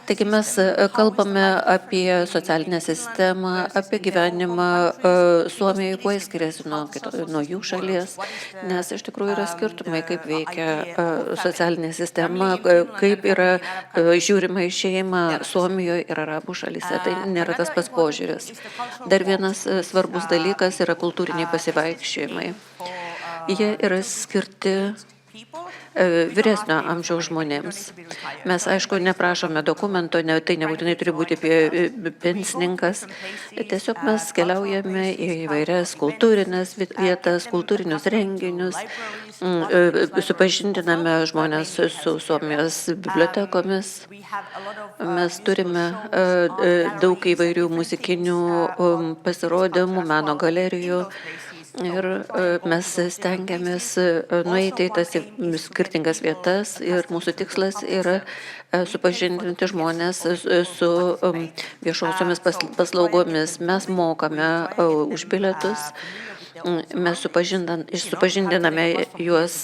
Taigi mes kalbame apie socialinę sistemą, apie gyvenimą Suomijoje, kuo jis skiriasi nuo jų šalies, nes iš tikrųjų yra skirtumai, kaip veikia socialinė sistema, kaip yra žiūrima į šeimą Suomijoje ir arabų šalyse. Tai nėra tas pats požiūris. Dar vienas svarbus dalykas yra kultūriniai pasivaikščiojimai. Jie yra skirti vyresnio amžiaus žmonėms. Mes, aišku, neprašome dokumento, tai nebūtinai turi būti pensininkas. Tiesiog mes keliaujame į įvairias kultūrinės vietas, kultūrinius renginius, supažindiname žmonės su Suomijos bibliotekomis. Mes turime daug įvairių muzikinių pasirodymų, meno galerijų. Ir mes stengiamės nueiti į tas skirtingas vietas ir mūsų tikslas yra supažindinti žmonės su viešosiomis paslaugomis. Mes mokame už bilietus, mes supažindiname juos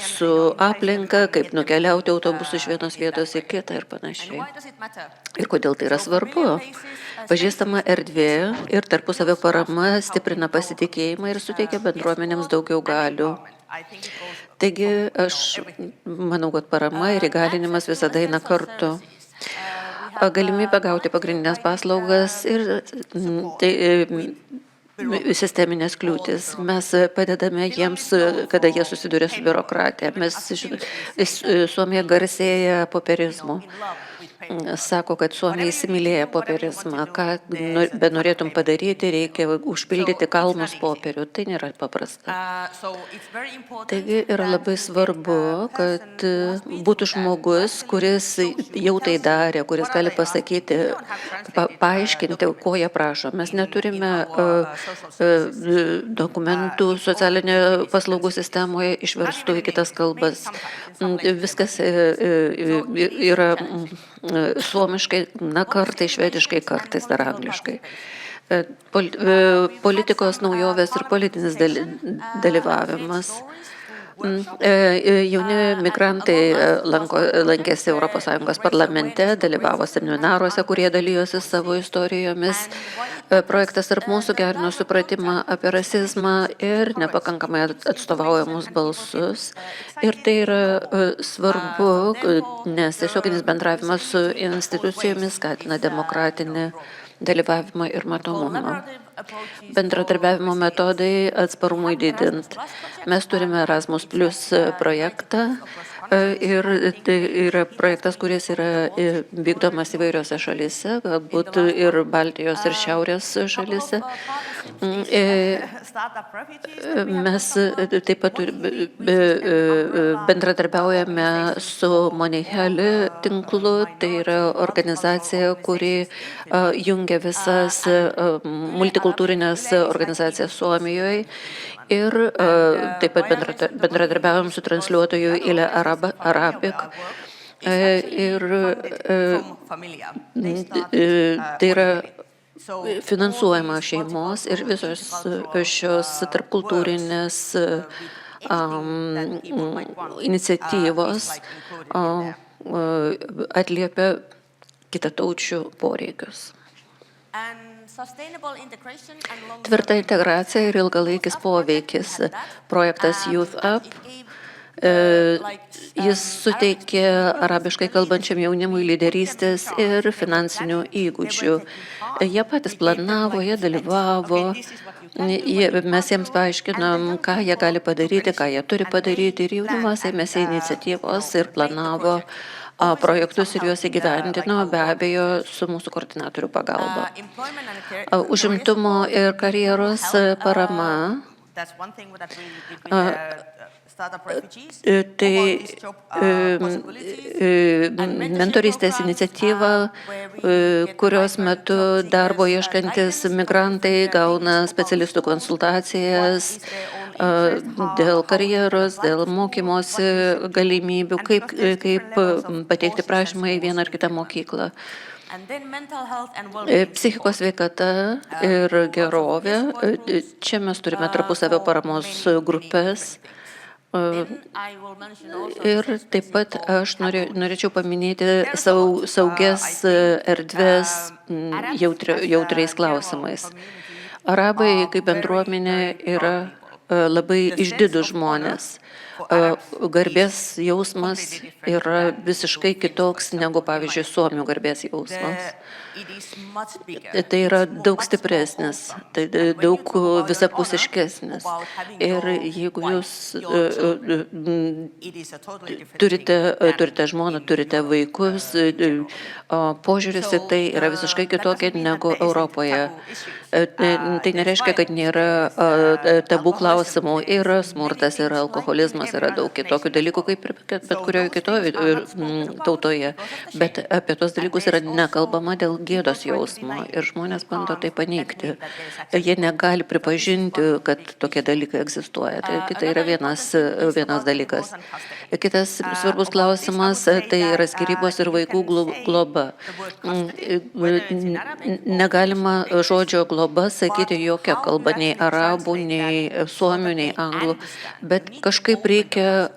su aplinka, kaip nukeliauti autobusu iš vienos vietos į kitą ir panašiai. Ir kodėl tai yra svarbu? Pažįstama erdvė ir tarpusavio parama stiprina pasitikėjimą ir suteikia bendruomenėms daugiau galių. Taigi aš manau, kad parama ir įgalinimas visada eina kartu. Galimybė gauti pagrindinės paslaugas ir sisteminės kliūtis. Mes padedame jiems, kada jie susiduria su biurokratija. Suomija garsėja popierizmu. sako, kad Suomiai įsimylėja popierizmą. Ką benorėtum padaryti, reikia užpildyti kalnus popierių. Tai nėra paprasta. Taigi yra labai svarbu, kad būtų žmogus, kuris jau tai darė, kuris gali pasakyti, paaiškinti, ko jie prašo. Mes neturime dokumentų socialinio paslaugų sistemoje išverstų į kitas kalbas. Viskas yra suomiškai, kartais švediškai, kartais dar angliškai. Politikos naujovės ir politinis dalyvavimas. Jauni migrantai lankėsi ES parlamente, dalyvavo seminaruose, kurie dalyjosi savo istorijomis. Projektas tarp mūsų gerino supratimą apie rasizmą ir nepakankamai atstovaujamus balsus. Ir tai yra svarbu, nes tiesioginis bendravimas su institucijomis skatina demokratinį dalyvavimą ir matomumą. Bendradarbiavimo metodai atsparumui didint. Mes turime Erasmus Plus projektą ir tai yra projektas, kuris yra vykdomas įvairiose šalyse, galbūt ir Baltijos ir Šiaurės šalyse. Mes taip pat bendradarbiaujame su Moniheli tinklu, tai yra organizacija, kuri jungia visas multikultūrinės organizacijas Suomijoje. Ir taip pat bendradarbiavom su transliuotoju Ile Arabic. Ir tai yra finansuojama šeimos ir visos šios tarpkultūrinės iniciatyvos atliepia kitataučių poreikius. Tvirta integracija ir ilgalaikis poveikis. Projektas Youth Up, jis suteikė arabiškai kalbančiam jaunimui lyderystės ir finansinių įgūdžių. Jie patys planavo, jie dalyvavo, mes jiems paaiškinom, ką jie gali padaryti, ką jie turi padaryti, ir jaunimas ėmėsi iniciatyvos ir planavo projektus ir juos įgyvendino, be abejo, su mūsų koordinatorių pagalba. Užimtumo ir karjeros parama. Tai mentorystės iniciatyva, kurios metu darbo ieškantis migrantai gauna specialistų konsultacijas dėl karjeros, dėl mokymosi galimybių, kaip pateikti prašymą į vieną ar kitą mokyklą. Psichikos sveikata ir gerovė. Čia mes turime tarpusavio paramos grupės. Ir taip pat aš norėčiau paminėti saugias erdves jautriais klausimais. Arabai kaip bendruomenė yra labai išdidūs žmonės. Garbės jausmas yra visiškai kitoks negu, pavyzdžiui, suomių garbės jausmas. Tai yra daug stipresnis, tai daug visapusiškesnis. Ir jeigu jūs turite žmoną, turite vaikus, požiūris į tai yra visiškai kitokia negu Europoje. Tai nereiškia, kad nėra tabų klausimų. Yra smurtas, yra alkoholizmas, yra daug kitokių dalykų, kaip ir bet kurioje kitoje tautoje. Bet apie tos dalykus yra nekalbama dėl gėdos jausmo ir žmonės bando tai paneigti. Jie negali pripažinti, kad tokie dalykai egzistuoja. Tai yra vienas dalykas. Kitas svarbus klausimas, tai yra skyrybos ir vaikų globa. Negalima žodžio globa sakyti jokia kalba, nei arabų, nei suomių, nei anglų, bet kažkaip reikia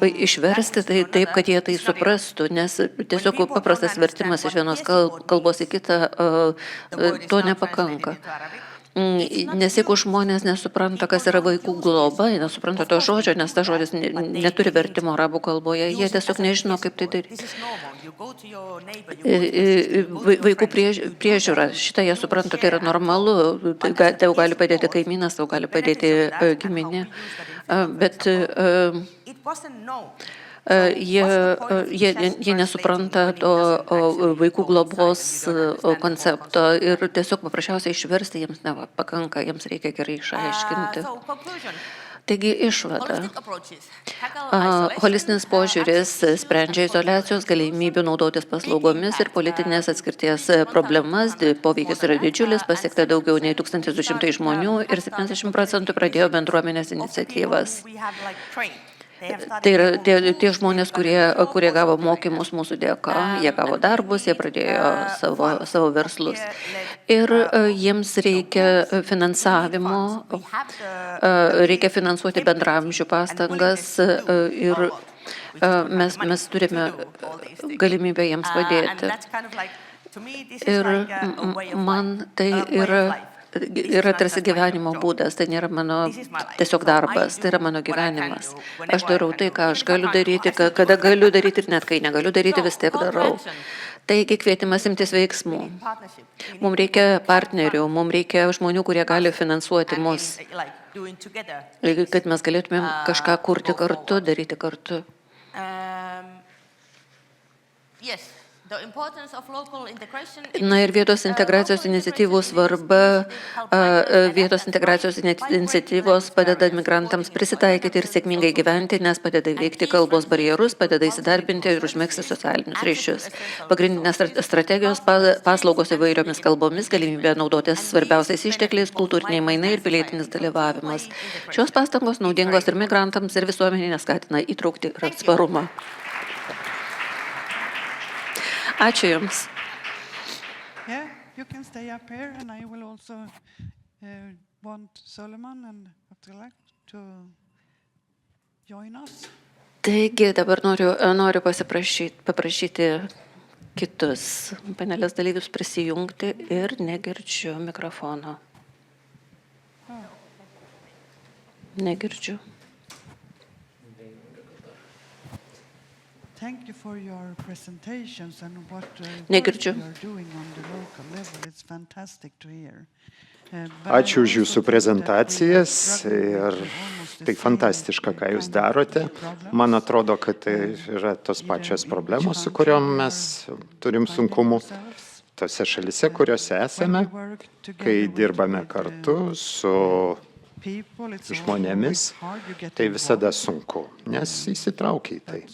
išversti tai taip, kad jie tai suprastų, nes tiesiog paprastas vertimas iš vienos kalbos į kitą to nepakanka. Nes jeigu žmonės nesupranta, kas yra vaikų globa, nesupranta to žodžio, nes ta žodis neturi vertimo arabų kalboje, jie tiesiog nežino, kaip tai daryti. Vaikų priežiūra, šitą jie supranta, tai yra normalu, tau gali padėti kaimynas, tau gali padėti giminė, bet Jie nesupranta to vaikų globos koncepto ir tiesiog paprasčiausiai išversti jiems nepakanka, jiems reikia gerai išaiškinti. Taigi išvada. Holistinis požiūris sprendžia izoliacijos galimybių naudotis paslaugomis ir politinės atskirties problemas. Poveikis yra didžiulis, pasiekta daugiau nei 1200 žmonių ir 70% pradėjo bendruomenės iniciatyvas. Tai yra tie žmonės, kurie gavo mokymus mūsų dėka, jie gavo darbus, jie pradėjo savo verslus. Ir jiems reikia finansavimo, reikia finansuoti bendramžių pastangas ir mes turime galimybę jiems padėti. Ir man tai yra tarsi gyvenimo būdas, tai nėra mano tiesiog darbas, tai yra mano gyvenimas. Aš darau tai, ką aš galiu daryti, kada galiu daryti ir net kai negaliu daryti, vis tiek darau. Taigi kvietimas imtis veiksmų. Mums reikia partnerių, mums reikia žmonių, kurie gali finansuoti mus, kad mes galėtumėm kažką kurti kartu, daryti kartu. Na ir vietos integracijos iniciatyvų svarba, vietos integracijos iniciatyvos padeda migrantams prisitaikyti ir sėkmingai gyventi, nes padeda įveikti kalbos barjerus, padeda įsidarbinti ir užmegzti socialinius ryšius. Pagrindinės strategijos paslaugos įvairiomis kalbomis, galimybė naudotis svarbiausiais ištekliais, kultūriniai mainai ir pilietinis dalyvavimas. Šios pastangos naudingos ir migrantams, ir visuomenė skatina įtraukti ir atsparumą. Ačiū Jums. Yeah, you can stay up here and I will also want Solomon and Abdullah to join us. Taigi dabar noriu paprašyti kitus panelės dalyvius prisijungti ir negirdžiu mikrofono. Negirdžiu. Thank you for your presentations and what Negirdžiu. you are doing on the local level. It's fantastic to hear. Ačiū už Jūsų prezentacijas ir tai fantastiška, ką Jūs darote. Man atrodo, kad tai yra tos pačios problemos, su kuriuom mes turim sunkumų tose šalise, kuriuose esame, kai dirbame kartu su žmonėmis, tai visada sunku, nes įsitraukia į tai.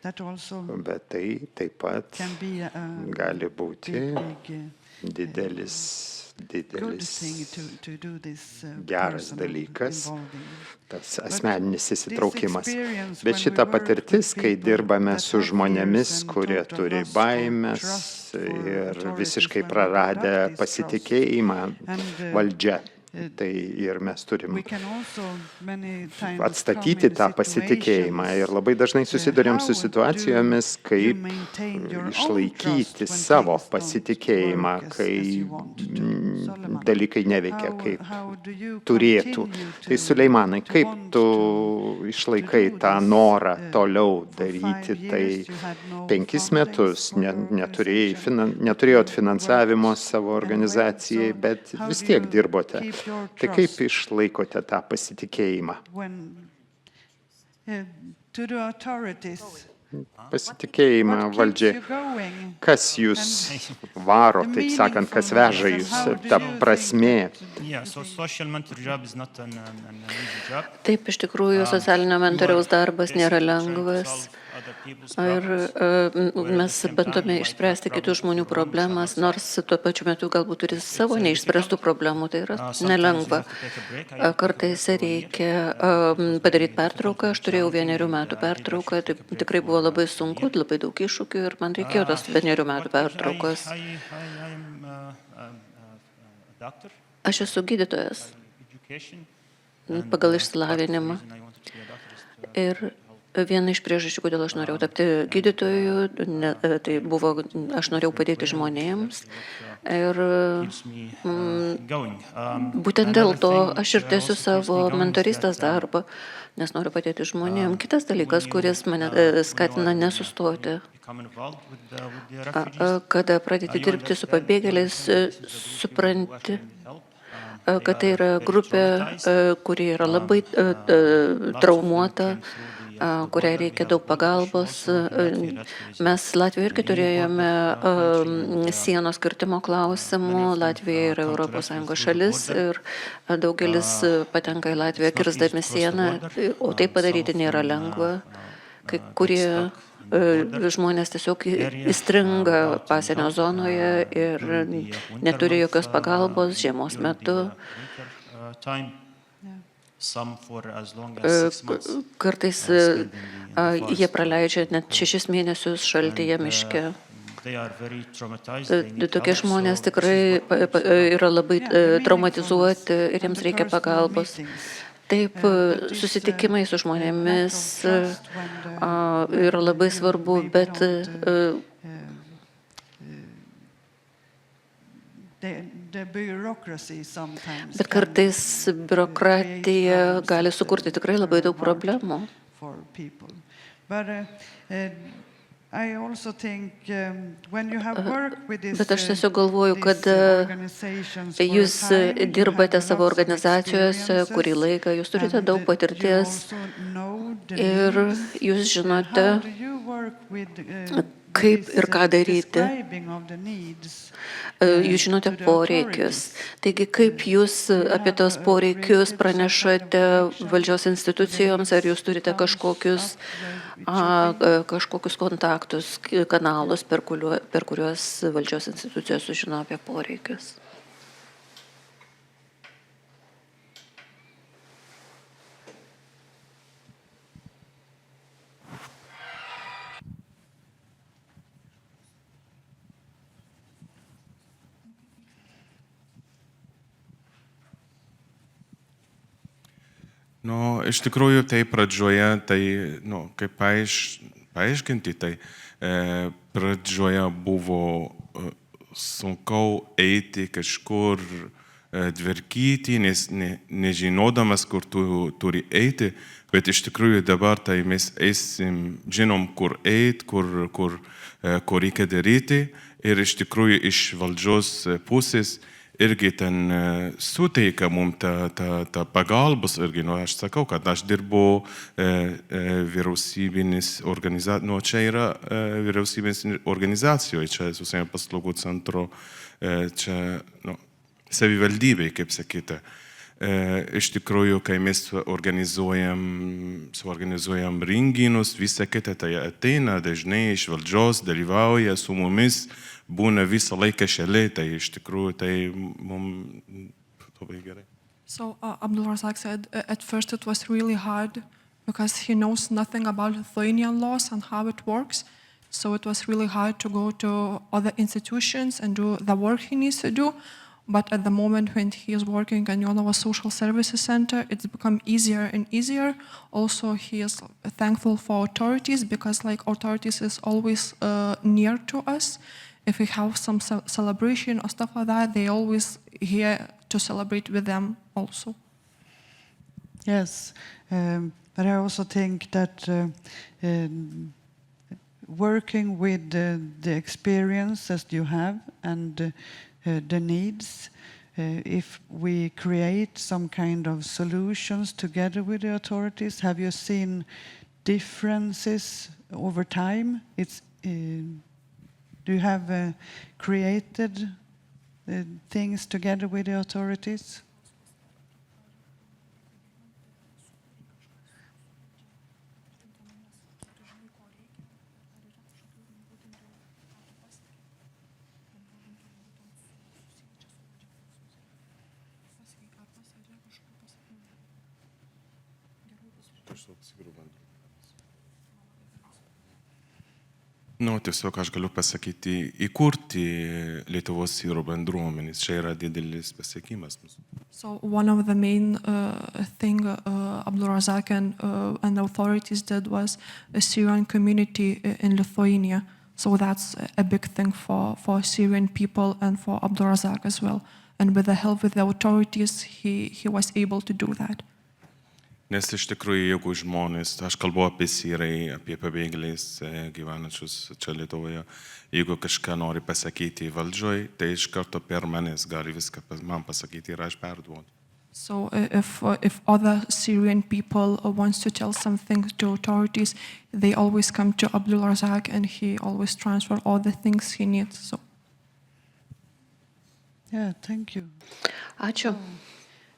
Bet tai taip pat gali būti didelis geras dalykas, tas asmeninis įsitraukimas. Bet šita patirtis, kai dirbame su žmonėmis, kurie turi baimės ir visiškai praradę pasitikėjimą valdžia, tai ir mes turim atstatyti tą pasitikėjimą. Ir labai dažnai susiduriam su situacijomis, kaip išlaikyti savo pasitikėjimą, kai dalykai neveikia, kaip turėtų. Tai Suleimanai, kaip tu išlaikai tą norą toliau daryti? Tai 5 metus neturėjot finansavimo savo organizacijai, bet vis tiek dirbote. Tai kaip išlaikote tą pasitikėjimą? Pasitikėjimą valdžiai. Kas jūs varo, taip sakant, kas veža jūs, ta prasmė? Taip, iš tikrųjų, socialinio mentoriaus darbas nėra lengvas. Ir mes bandome išspręsti kitų žmonių problemas, nors tuo pačiu metu galbūt turi savo neišspręstų problemų, tai yra nelengva. Kartais reikia padaryti pertrauką, aš turėjau 1 metų pertrauką, tai tikrai buvo labai sunku, labai daug iššūkių ir man reikėjo tos 1 metų pertraukos. Aš esu gydytojas pagal išsilavinimą ir viena iš priežasčių, kodėl aš norėjau tapti gydytoju, tai buvo, aš norėjau padėti žmonėms ir būtent dėl to aš ir tęsiu savo mentorystės darbą, nes noriu padėti žmonėms. Kitas dalykas, kuris mane skatina nesustoti, kada pradėti dirbti su pabėgėliais, supranti, kad tai yra grupė, kuri yra labai traumuota, kuriai reikia daug pagalbos. Mes Latvijoje irgi turėjome sienos kirtimo klausimų. Latvija yra ES šalis ir daugelis patenka į Latviją kirsdami sieną, o tai padaryti nėra lengva. Kai kurie žmonės tiesiog įstringa pasienio zonoje ir neturi jokios pagalbos žiemos metu. Kartais jie praleidžia net 6 mėnesius šaltyje miške. Tokie žmonės tikrai yra labai traumatizuoti ir jiems reikia pagalbos. Taip, susitikimai su žmonėmis yra labai svarbu, bet kartais biurokratija gali sukurti tikrai labai daug problemų. Bet aš tiesiog galvoju, kad jūs dirbate savo organizacijose kurį laiką, jūs turite daug patirties ir jūs žinote, kaip ir ką daryti. Jūs žinote poreikius. Taigi, kaip jūs apie tos poreikius pranešate valdžios institucijoms, ar jūs turite kažkokius kontaktus, kanalus, per kuriuos valdžios institucijos sužino apie poreikius? Iš tikrųjų, tai pradžioje, tai, kaip paaiškinti, tai pradžioje buvo sunkiau eiti kažkur tvarkyti, nes nežinodamas, kur tu turi eiti, bet iš tikrųjų dabar tai mes žinom, kur eiti, kur reikia daryti ir iš tikrųjų iš valdžios pusės irgi ten suteikia mums tą pagalbos irgi. Aš sakau, kad aš dirbu vyriausybinis organizacijoje, čia yra vyriausybinis organizacijoje, čia socialinių paslaugų centro, čia savivaldybėje, kaip sakyti. Iš tikrųjų, kai mes suorganizuojam renginius, visą kitą, tai ateina dažnai iš valdžios, dalyvauja su mumis, būna visą laiką šalia, tai iš tikrųjų tai mums labai gerai. So Abdulrazak said at first it was really hard because he knows nothing about Lithuanian laws and how it works. So it was really hard to go to other institutions and do the work he needs to do. But at the moment when he is working in Jonava Social Services Center, it's become easier and easier. Also, he is thankful for authorities because authorities is always near to us. If we have some celebration or stuff like that, they always here to celebrate with them also. Yes, but I also think that working with the experiences you have and the needs, if we create some kind of solutions together with the authorities, have you seen differences over time? Do you have created things together with the authorities? Tiesiog aš galiu pasakyti, įkurti Lietuvos sirų bendruomenės. Čia yra didelis pasiekimas. So one of the main thing Abdulrazak and the authorities did was a Syrian community in Lithuania. So that's a big thing for Syrian people and for Abdulrazak as well. And with the help of the authorities, he was able to do that. Nes iš tikrųjų, jeigu žmonės, aš kalbu apie Syrai, apie pabėgėliais gyvenančius čia Lietuvoje, jeigu kažką nori pasakyti valdžioj, tai iš karto per manęs gali viską man pasakyti ir aš perduodu. So if other Syrian people wants to tell something to authorities, they always come to Abdul Razak, and he always transfer all the things he needs. So. Yeah, thank you. Ačiū.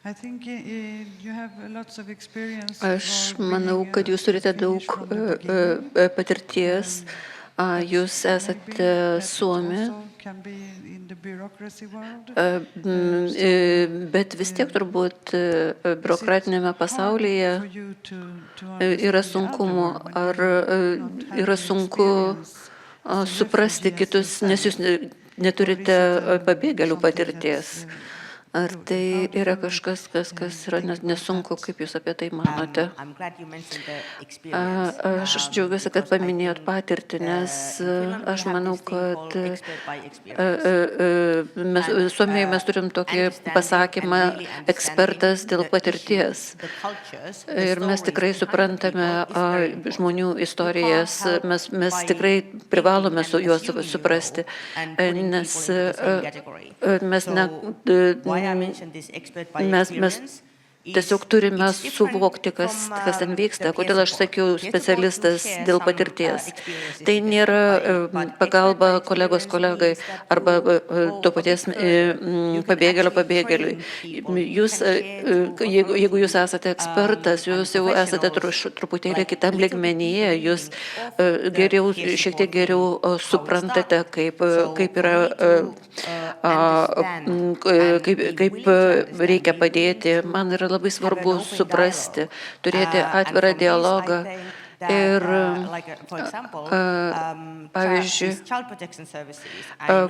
I think you have lots of experience. Aš manau, kad jūs turite daug patirties. Jūs esate Suomė, bet vis tiek turbūt biurokratinėme pasaulyje yra sunkumų. Ar yra sunku suprasti kitus, nes jūs neturite pabėgėlių patirties? Ar tai yra kažkas, kas yra nesunku, kaip jūs apie tai manote? Aš džiaugiuosi, kad paminėjot patirtį, nes aš manau, kad Suomijoje mes turim tokį pasakymą ekspertas dėl patirties. Ir mes tikrai suprantame žmonių istorijas, mes tikrai privalome juos suprasti, nes mes tiesiog turime suvokti, kas ten vyksta. Kodėl aš sakiau specialistas dėl patirties. Tai nėra pagalba kolegos kolegai arba to paties pabėgėliui. Jūs, jeigu jūs esate ekspertas, jūs jau esate truputėlį kitam lygmenyje, jūs šiek tiek geriau suprantate, kaip reikia padėti. Man yra labai svarbu suprasti, turėti atvirą dialogą. Ir, pavyzdžiui,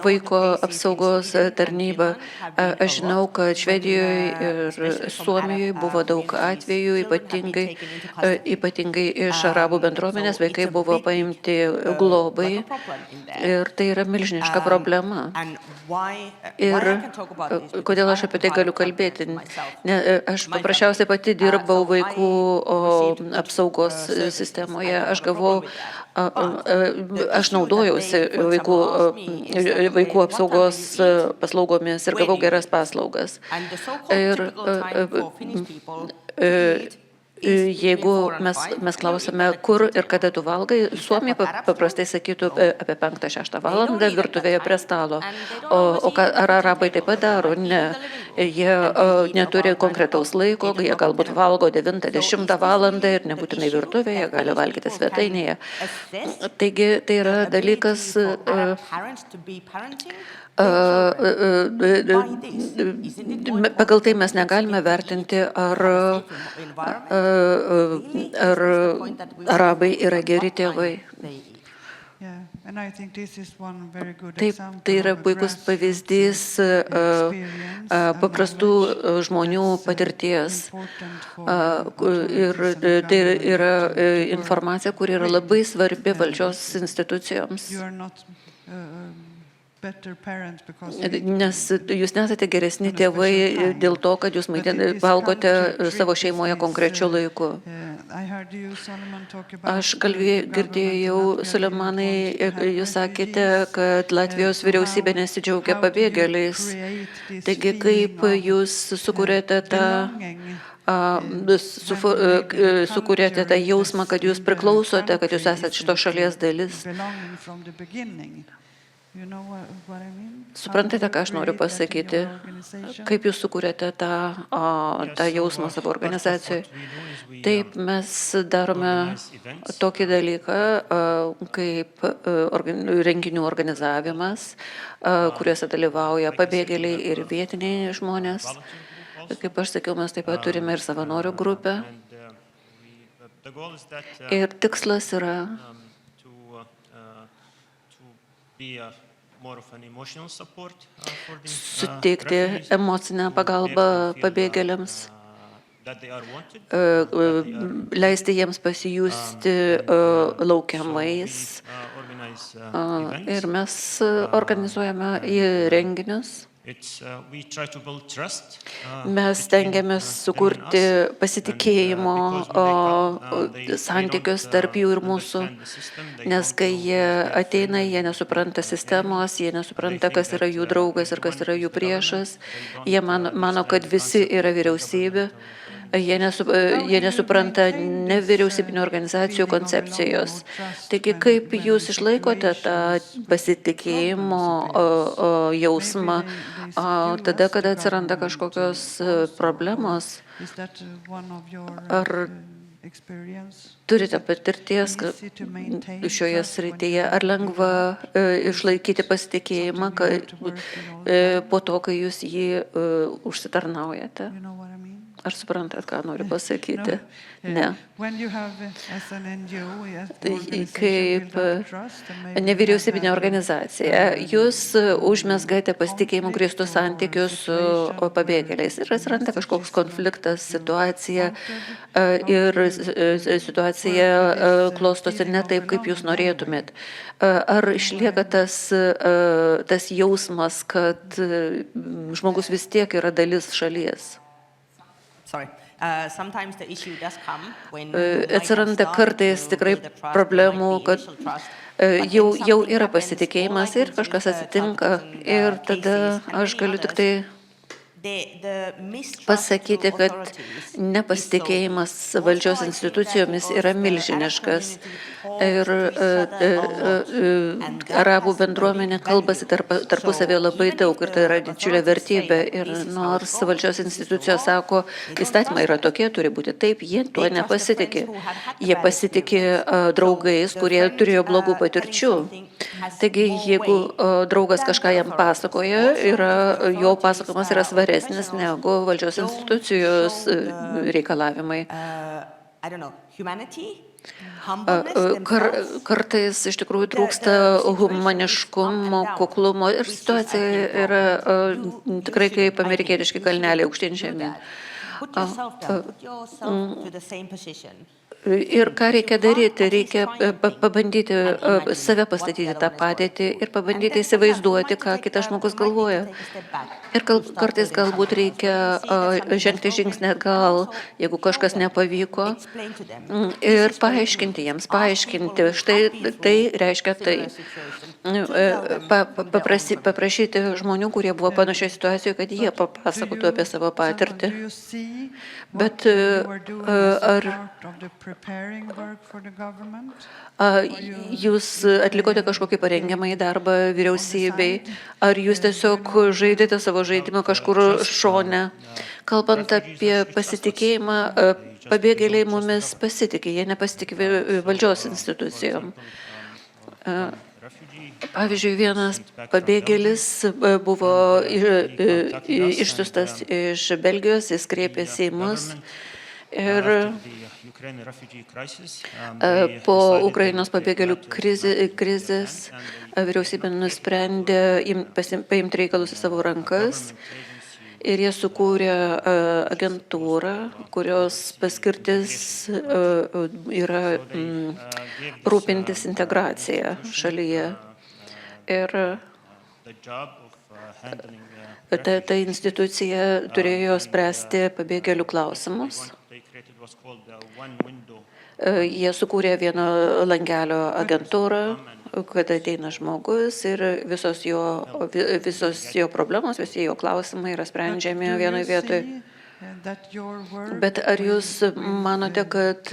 vaiko apsaugos tarnyba. Aš žinau, kad Švedijoje ir Suomijoje buvo daug atvejų, ypatingai iš arabų bendruomenės vaikai buvo paimti globai. Ir tai yra milžiniška problema. Ir kodėl aš apie tai galiu kalbėti? Aš paprasčiausiai pati dirbau vaikų apsaugos sistemoje. Aš gavau, aš naudojausi vaikų apsaugos paslaugomis ir gavau geras paslaugas. Ir jeigu mes klausome, kur ir kada tu valgai, Suomija paprastai sakytų apie 5-6 valandą virtuvėje prie stalo. Ar arabai taip pat daro? Ne. Jie neturi konkretaus laiko, jie galbūt valgo 9-10 valandą ir nebūtinai virtuvėje, gali valgyti svetainėje. Taigi tai yra dalykas. Pagal tai mes negalime vertinti, ar arabai yra geri tėvai. Taip, tai yra puikus pavyzdys paprastų žmonių patirties. Ir tai yra informacija, kuri yra labai svarbi valdžios institucijoms. Nes jūs nesate geresni tėvai dėl to, kad jūs valgote savo šeimoje konkrečiu laiku. Aš girdėjau, Sulemanai, jūs sakėte, kad Latvijos vyriausybė nesidžiaugia pabėgėliais. Taigi, kaip jūs sukūrėte tą jausmą, kad jūs priklausote, kad jūs esate šitos šalies dalis? Suprantate, ką aš noriu pasakyti? Kaip jūs sukūrėte tą jausmą savo organizacijoje? Taip, mes darome tokį dalyką, kaip renginių organizavimas, kuriuose dalyvauja pabėgėliai ir vietiniai žmonės. Kaip aš sakiau, mes taip pat turime ir savanorių grupę. Ir tikslas yra suteikti emocinę pagalbą pabėgėliams, leisti jiems pasijusti laukiamais. Ir mes organizuojame renginius. Mes stengiamės sukurti pasitikėjimo santykius tarp jų ir mūsų, nes kai jie ateina, jie nesupranta sistemos, jie nesupranta, kas yra jų draugas ir kas yra jų priešas. Jie mano, kad visi yra vyriausybė. Jie nesupranta nevyriausybinio organizacijų koncepcijos. Taigi, kaip jūs išlaikote tą pasitikėjimo jausmą tada, kada atsiranda kažkokios problemos? Ar turite patirties šioje srityje? Ar lengva išlaikyti pasitikėjimą po to, kai jūs jį užsitarnaujate? Ar suprantat, ką noriu pasakyti? Ne. Kaip nevyriausybinė organizacija, jūs užmesgate pasitikėjimų grįstus santykius su pabėgėliais ir atsiranda kažkoks konfliktas, situacija ir situacija klostosi ne taip, kaip jūs norėtumėt. Ar išlieka tas jausmas, kad žmogus vis tiek yra dalis šalies? Atsiranda kartais tikrai problemų, kad jau yra pasitikėjimas ir kažkas atsitinka ir tada aš galiu tik tai pasakyti, kad nepasitikėjimas valdžios institucijomis yra milžiniškas ir arabų bendruomenė kalbasi tarpusavėje labai daug ir tai yra didžiulė vertybė ir nors valdžios institucijos sako, įstatymai yra tokie, turi būti taip, jie tuo nepasitikė. Jie pasitikė draugais, kurie turėjo blogų patirčių. Taigi, jeigu draugas kažką jam pasakoja, jo pasakojimas yra svaresnis negu valdžios institucijos reikalavimai. Kartais iš tikrųjų trūksta humaniškumo, kuklumo ir situacija yra tikrai kaip amerikietiški kalneliai aukštyn žemyn. Ir ką reikia daryti? Reikia pabandyti save pastatyti tą padėtį ir pabandyti įsivaizduoti, ką kitas žmogus galvoja. Ir kartais galbūt reikia žengti žingsnį atgal, jeigu kažkas nepavyko, ir jiems paaiškinti. Štai tai reiškia tai. Paprašyti žmonių, kurie buvo panašioje situacijoje, kad jie papasakotų apie savo patirtį. Bet ar jūs atlikote kažkokį parengiamąjį darbą vyriausybei, ar jūs tiesiog žaidėte savo žaidimą kažkur šone? Kalbant apie pasitikėjimą, pabėgėliai mumis pasitikė, jie nepasitikė valdžios institucijom. Pavyzdžiui, vienas pabėgėlis buvo išsiųstas iš Belgijos, jis kreipėsi į mus ir po Ukrainos pabėgėlių krizės vyriausybė nusprendė paimti reikalus į savo rankas ir jie sukūrė agentūrą, kurios paskirtis yra rūpintis integracija šalyje. Ir ta institucija turėjo spręsti pabėgėlių klausimus. Jie sukūrė vieno langelio agentūrą, kad ateina žmogus ir visos jo problemos, visi jo klausimai yra sprendžiami vienoje vietoje. Bet ar jūs manote, kad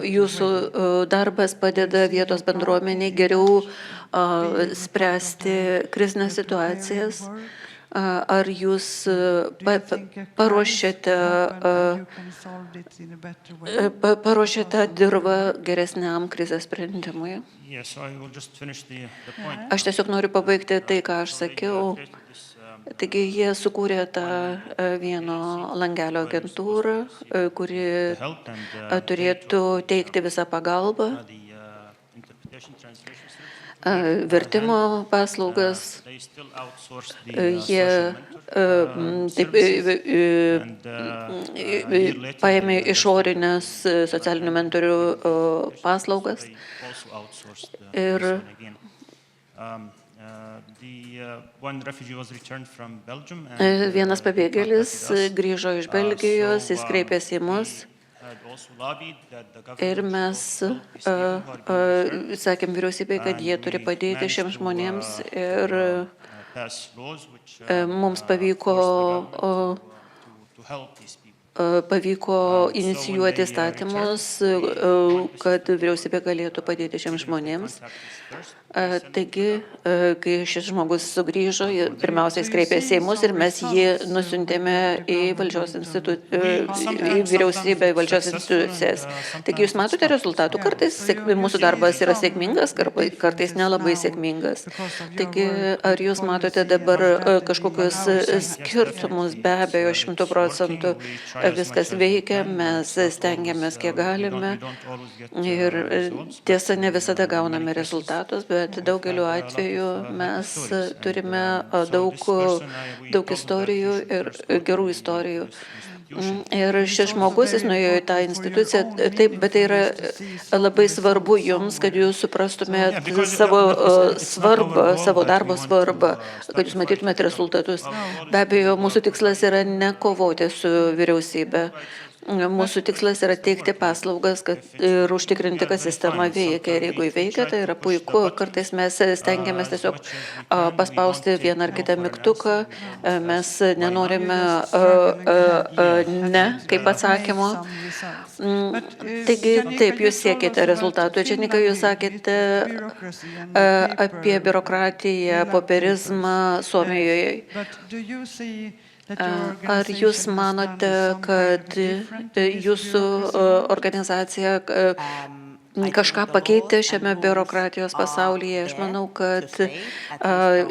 jūsų darbas padeda vietos bendruomeniai geriau spręsti krizinės situacijas? Ar jūs paruošėte dirvą geresniam krizės sprendimui? Aš tiesiog noriu pabaigti tai, ką aš sakiau. Taigi jie sukūrė tą vieno langelio agentūrą, kuri turėtų teikti visą pagalbą. vertimo paslaugas. Jie taip paėmė išorinės socialinių mentorių paslaugas. Ir vienas pabėgėlis grįžo iš Belgijos, jis kreipėsi į mus. Ir mes sakėm vyriausybei, kad jie turi padėti šiems žmonėms ir mums pavyko inicijuoti įstatymus, kad vyriausybė galėtų padėti šiems žmonėms. Taigi, kai šis žmogus sugrįžo, pirmiausiai kreipėsi į mus ir mes jį nusiuntėme į vyriausybę, į valdžios institucijas. Taigi, jūs matote rezultatų, kartais mūsų darbas yra sėkmingas, kartais nelabai sėkmingas. Taigi, ar jūs matote dabar kažkokius skirtumus? Be abejo, 100% viskas veikia, mes stengiamės kiek galime ir tiesa, ne visada gauname rezultatus, bet daugeliu atveju mes turime daug istorijų ir gerų istorijų. Ir šis žmogus, jis nuėjo į tą instituciją, taip, bet tai yra labai svarbu jums, kad jūs suprastumėt savo svarbą, savo darbo svarbą, kad jūs matytumėt rezultatus. Be abejo, mūsų tikslas yra ne kovoti su vyriausybė. Mūsų tikslas yra teikti paslaugas ir užtikrinti, kad sistema veikia. Ir jeigu įveikia, tai yra puiku. Kartais mes stengiamės tiesiog paspausti vieną ar kitą mygtuką. Mes nenorime ne kaip atsakymo. Taigi, taip, jūs siekite rezultatų. Čianika, jūs sakėte apie biurokratiją, popierizmą Suomijoje. Ar jūs manote, kad jūsų organizacija kažką pakeitė šiame biurokratijos pasaulyje? Aš manau, kad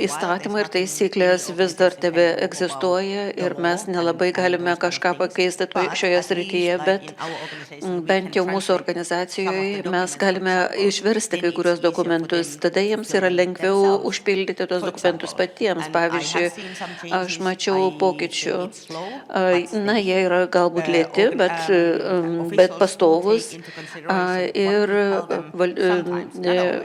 įstatymai ir taisyklės vis dar tebe egzistuoja ir mes nelabai galime kažką pakeisti šioje srityje, bet bent jau mūsų organizacijoje mes galime išversti kai kurios dokumentus. Tada jiems yra lengviau užpildyti tos dokumentus patiems. Pavyzdžiui, aš mačiau pokyčių. Na, jie yra galbūt lėti, bet pastovus. Ir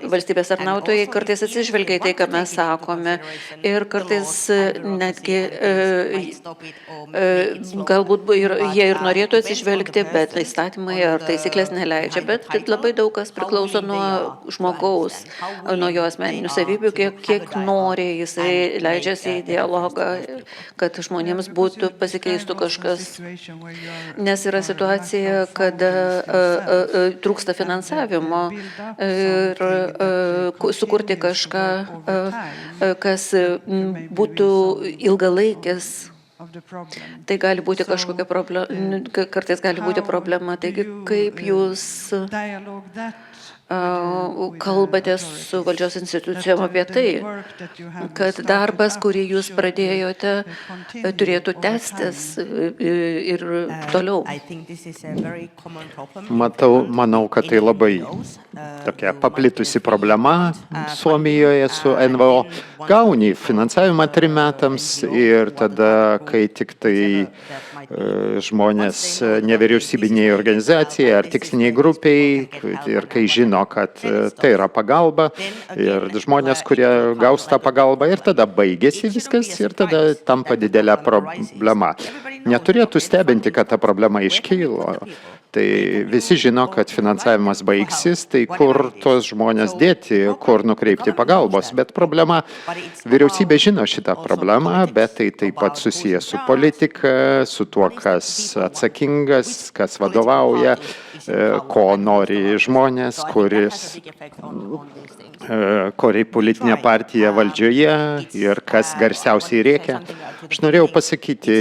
valstybės tarnautojai kartais atsižvelgia į tai, ką mes sakome. Ir kartais netgi galbūt jie ir norėtų atsižvelgti, bet įstatymai ar taisyklės neleidžia. Bet labai daug kas priklauso nuo žmogaus, nuo jo asmeninių savybių, kiek nori jisai leidžiasi į dialogą, kad žmonėms pasikeistų kažkas. Nes yra situacija, kada trūksta finansavimo ir sukurti kažką, kas būtų ilgalaikis. Tai gali būti kažkokia problema, kartais gali būti problema. Taigi, kaip jūs kalbate su valdžios institucijom apie tai, kad darbas, kurį jūs pradėjote, turėtų tęstis ir toliau. Manau, kad tai labai tokia paplitusi problema Suomijoje su NVO. Gauni finansavimą 3 metams ir tada, kai tik tai žmonės nevyriausybinėje organizacijai ar tiksliniai grupiai ir kai žino, kad tai yra pagalba ir žmonės, kurie gaus tą pagalbą ir tada baigėsi viskas ir tada tampa didelė problema. Neturėtų stebinti, kad ta problema iškylo. Tai visi žino, kad finansavimas baigsis, tai kur tos žmonės dėti, kur nukreipti pagalbos. Bet problema, vyriausybė žino šitą problemą, bet tai taip pat susijęs su politika, su tuo, kas atsakingas, kas vadovauja, ko nori žmonės, kuri politinė partija valdžioje ir kas garsiausiai rėkia. Aš norėjau pasakyti,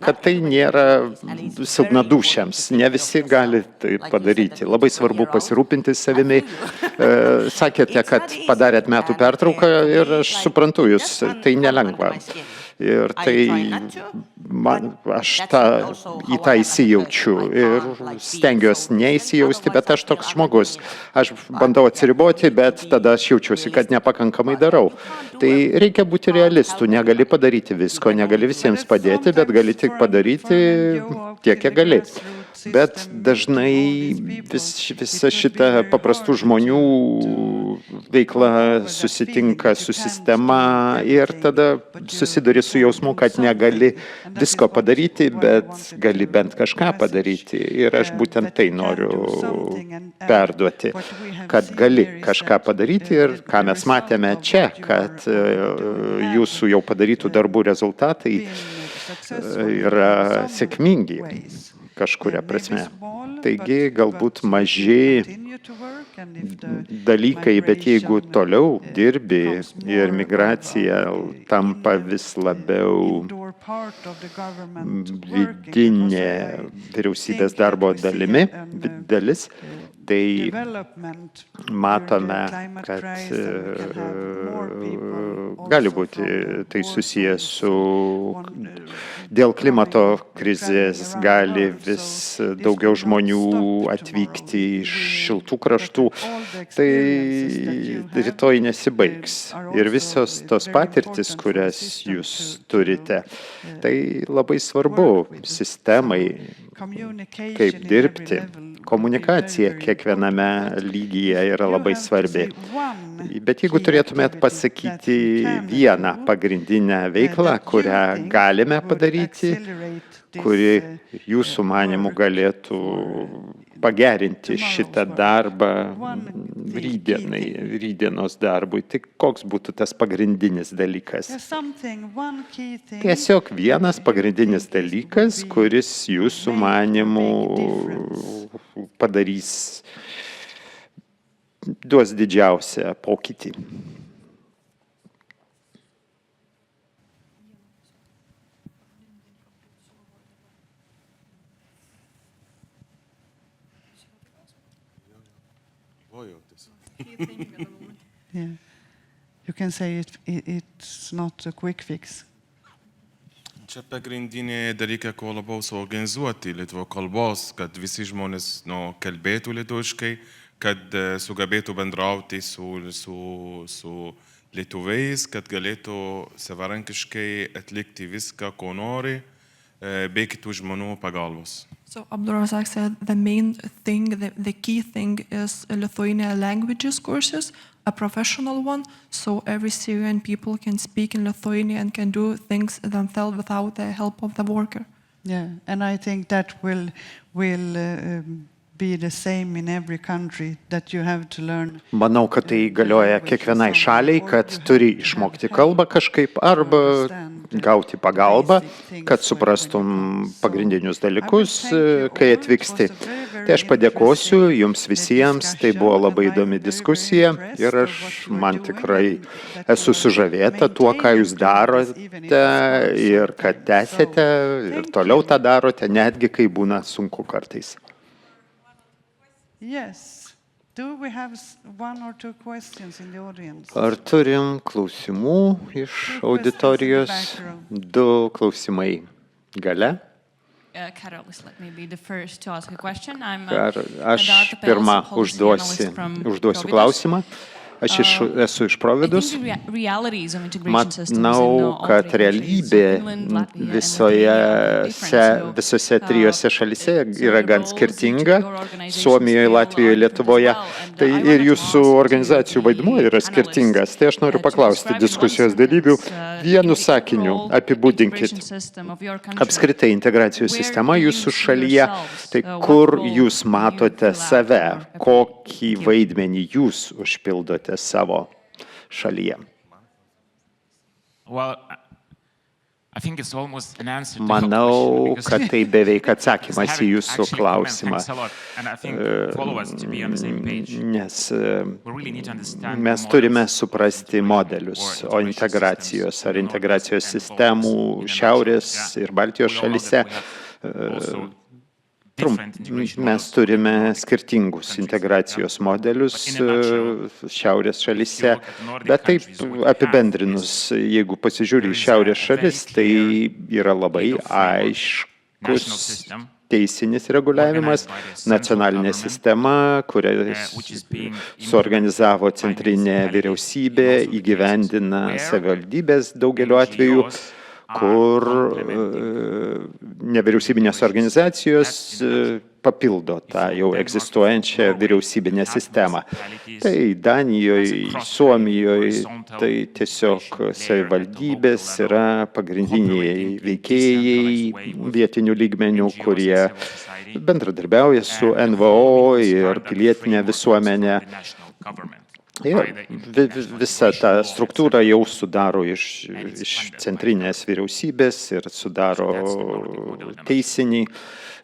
kad tai nėra silpnadūšiams. Ne visi gali tai padaryti. Labai svarbu pasirūpinti savimi. Sakėte, kad padarėt metų pertrauką ir aš suprantu jūs, tai nelengva. Ir tai aš į tą įsijaučiu ir stengiuosi neįsijausti, bet aš toks žmogus. Aš bandau atsiriboti, bet tada aš jaučiuosi, kad nepakankamai darau. Tai reikia būti realistų, negali padaryti visko, negali visiems padėti, bet gali tik padaryti tiek, kiek gali. Bet dažnai visa šita paprastų žmonių veikla susitinka su sistema ir tada susiduri su jausmu, kad negali visko padaryti, bet gali bent kažką padaryti. Ir aš būtent tai noriu perduoti, kad gali kažką padaryti ir ką mes matėme čia, kad jūsų jau padarytų darbų rezultatai yra sėkmingi kažkuria prasme. Taigi galbūt maži dalykai, bet jeigu toliau dirbi ir migracija tampa vis labiau vidinė vyriausybės darbo dalis, tai matome, kad gali būti tai susijęs su dėl klimato krizės gali vis daugiau žmonių atvykti iš šiltų kraštų, tai rytoj nesibaigs. Ir visos tos patirtis, kurias jūs turite, tai labai svarbu sistemai, kaip dirbti. Komunikacija kiekviename lygyje yra labai svarbi. Bet jeigu turėtumėt pasakyti vieną pagrindinę veiklą, kurią galime padaryti, kuri jūsų manimų galėtų pagerinti šitą darbą rytdienos darbui, tai koks būtų tas pagrindinis dalykas? Tiesiog vienas pagrindinis dalykas, kuris jūsų manimų padarys, duos didžiausią pokytį. Yeah. You can say it's not a quick fix. Čia pagrindiniai dalykai, ko labiau suorganizuoti lietuvių kalbos, kad visi žmonės kalbėtų lietuviškai, kad sugebėtų bendrauti su lietuviais, kad galėtų savarankiškai atlikti viską, ko nori, be kitų žmonių pagalbos. So Abdulrazak said the main thing, the key thing is Lithuania languages courses, a professional one, so every Syrian people can speak in Lithuania and can do things themselves without the help of the worker. Yeah, and I think that will be the same in every country, that you have to learn. Manau, kad tai galioja kiekvienai šaliai, kad turi išmokti kalbą kažkaip arba gauti pagalbą, kad suprastum pagrindinius dalykus, kai atvyksti. Tai aš padėkosiu jums visiems, tai buvo labai įdomi diskusija ir man tikrai esu sužavėta tuo, ką jūs darote ir kad tęsėte ir toliau tą darote, netgi kai būna sunku kartais. Yes. Do we have one or two questions in the audience? Ar turim klausimų iš auditorijos? 2 klausimai gale. Karolis, let me be the first to ask a question. Aš pirmą užduosiu klausimą. Aš esu iš Providus. Manau, kad realybė visose 3 šalyse yra gan skirtinga. Suomijoje, Latvijoje, Lietuvoje. Tai ir jūsų organizacijų vaidmuo yra skirtingas. Tai aš noriu paklausti diskusijos dalyvių vienu sakiniu. Apibūdinkit apskritai integracijos sistema jūsų šalyje. Tai kur jūs matote save? Kokį vaidmenį jūs užpildote savo šalyje? Manau, kad tai beveik atsakymas į jūsų klausimą. Nes mes turime suprasti modelius, o integracijos ar integracijos sistemų Šiaurės ir Baltijos šalyse Mes turime skirtingus integracijos modelius šiaurės šalyse, bet taip apibendrinus, jeigu pasižiūri į šiaurės šalis, tai yra labai aiškus teisinis reguliavimas, nacionalinė sistema, kurią suorganizavo centrinė vyriausybė, įgyvendina savivaldybės daugeliu atveju, kur nevyriausybinės organizacijos papildo tą jau egzistuojančią vyriausybinę sistemą. Tai Danijoje, Suomijoje, tai tiesiog savivaldybės yra pagrindiniai veikėjai vietinių lygmenių, kurie bendradarbiauja su NVO ir pilietinė visuomenė. Ir visa ta struktūra jau sudaro iš centrinės vyriausybės ir sudaro teisinį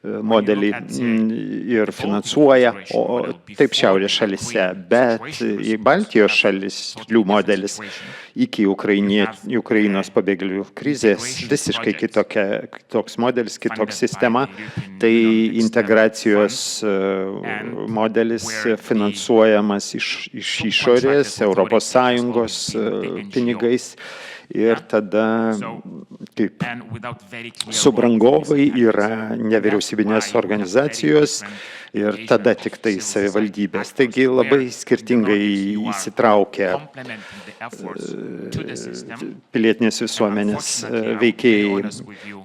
modelį ir finansuoja, o taip šiaurės šalyse, bet į Baltijos šalių modelis iki Ukrainos pabėgėlių krizės visiškai kitoks modelis, kitoks sistema, tai integracijos modelis finansuojamas iš išorės, Europos Sąjungos pinigais. Ir tada kaip subrangovai yra nevyriausybinės organizacijos ir tada tik tai savivaldybės. Taigi labai skirtingai įsitraukia pilietinės visuomenės veikėjai.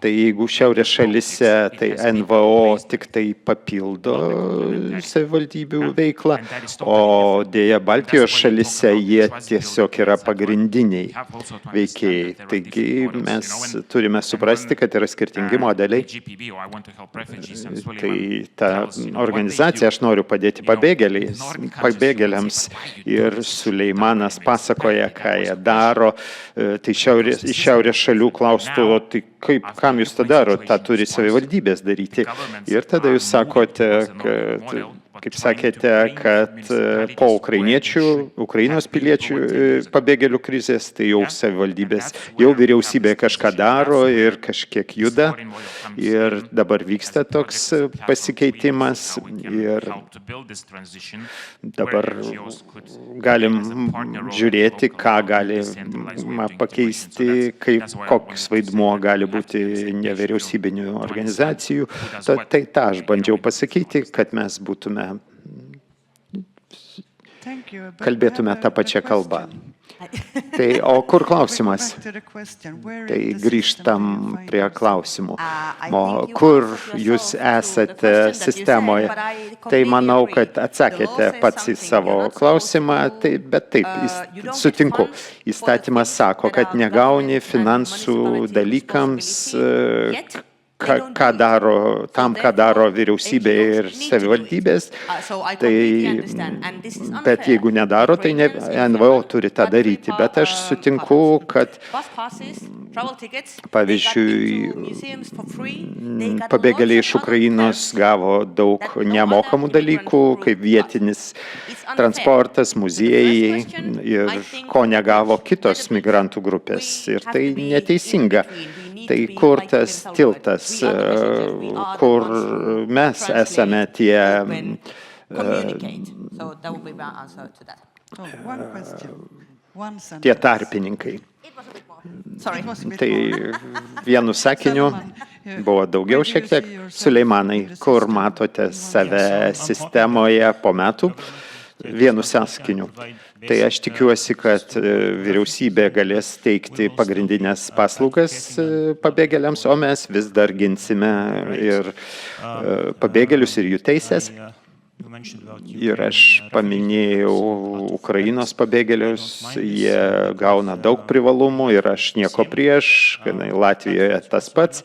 Tai jeigu šiaurės šalyse, tai NVO tik tai papildo savivaldybių veiklą, o dėja Baltijos šalyse jie tiesiog yra pagrindiniai veikėjai. Taigi mes turime suprasti, kad yra skirtingi modeliai. Tai ta organizacija, aš noriu padėti pabėgėliams ir Suleimanas pasakoja, ką jie daro. Tai iš šiaurės šalių klaustų, tai kam jūs tą daro, tą turi savivaldybės daryti. Ir tada jūs sakote, kaip sakėte, kad po Ukrainos piliečių pabėgėlių krizės, tai jau savivaldybės, jau vyriausybė kažką daro ir kažkiek juda. Ir dabar vyksta toks pasikeitimas ir dabar galim žiūrėti, ką galima pakeisti, koks vaidmuo gali būti nevyriausybinių organizacijų. Tai tą aš bandžiau pasakyti, kad mes kalbėtume tą pačią kalbą. Tai, o kur klausimas? Tai grįžtam prie klausimų. O kur jūs esate sistemoje? Tai manau, kad atsakėte pats į savo klausimą, bet taip, sutinku. Įstatymas sako, kad negauni finansų dalykams, ką daro vyriausybė ir savivaldybės, bet jeigu nedaro, tai NVO turi tą daryti. Bet aš sutinku, kad pavyzdžiui, pabėgėliai iš Ukrainos gavo daug nemokamų dalykų, kaip vietinis transportas, muziejai ir ko negavo kitos migrantų grupės. Ir tai neteisinga. Tai kur tas tiltas, kur mes esame tie tarpininkai. Tai vienu sakiniu buvo daugiau šiek tiek. Suleimanai, kur matote save sistemoje po metų? Vienu sakiniu. Tai aš tikiuosi, kad vyriausybė galės teikti pagrindinės paslaugas pabėgėliams, o mes vis dar ginsime ir pabėgėlius ir jų teisės. Ir aš paminėjau Ukrainos pabėgėlius, jie gauna daug privalumų ir aš nieko prieš, Latvijoje tas pats.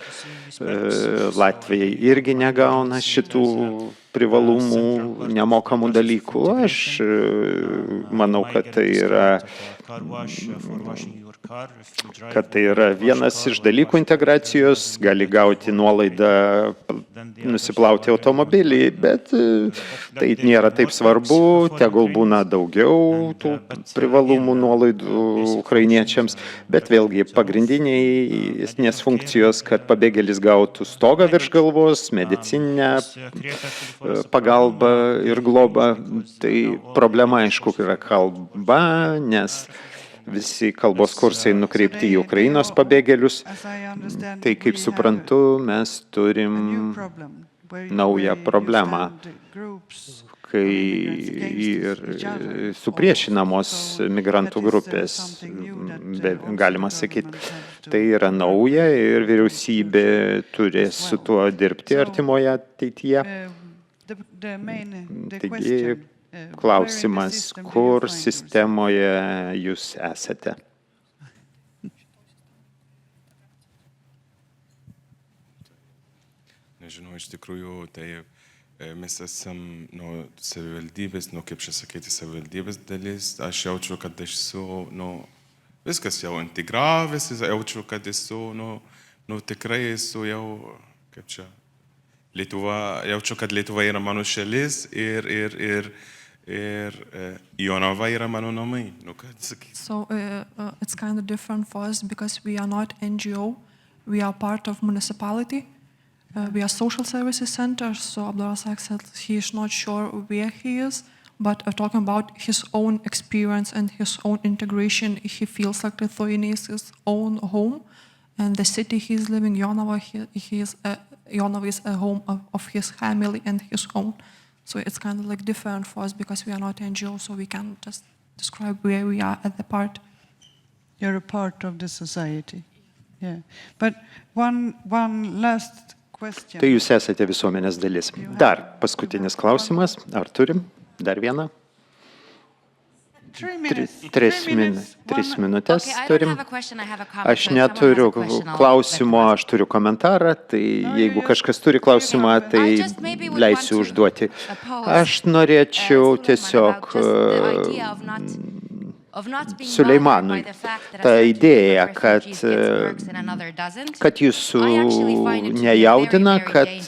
Latvijai irgi negauna šitų privalumų, nemokamų dalykų. Aš manau, kad tai yra vienas iš dalykų integracijos, gali gauti nuolaidą nusiplauti automobilį, bet tai nėra taip svarbu, tegul būna daugiau tų privalumų nuolaidų ukrainiečiams, bet vėlgi pagrindiniai funkcijos, kad pabėgėlis gautų stogą virš galvos, medicininę pagalbą ir globą. Tai problema, aišku, yra kalba, nes visi kalbos kursai nukreipti į Ukrainos pabėgėlius. Tai, kaip suprantu, mes turim naują problemą, kai ir supriešinamos migrantų grupės, galima sakyti. Tai yra nauja ir vyriausybė turės su tuo dirbti artimoje ateityje. Taigi, klausimas, kur sistemoje jūs esate? Nežinau, iš tikrųjų, tai mes esam nuo savivaldybės, kaip čia sakyti, savivaldybės dalis. Aš jaučiu, kad esu, viskas jau integravęs, jaučiu, kad esu, tikrai esu jau, kaip čia, Lietuva, jaučiu, kad Lietuva yra mano šalis ir Jonava yra mano namai. So it's kind of different for us because we are not NGO, we are part of municipality. We are social services center, so Abdulrazak said he is not sure where he is, but talking about his own experience and his own integration, he feels like Lithuania is his own home, and the city he is living, Jonava, Jonava is a home of his family and his own. So it's kind of like different for us because we are not NGO, so we can just describe where we are at the part. You're a part of the society. Yeah. But one last question. Tai jūs esate visuomenės dalis. Dar paskutinis klausimas. Ar turim? Dar vieną? 3 minutės turim. Aš neturiu klausimo, aš turiu komentarą, tai jeigu kažkas turi klausimą, tai leisiu užduoti. Aš norėčiau tiesiog Suleimanui tą idėją, kad jūsų nejaudina, kad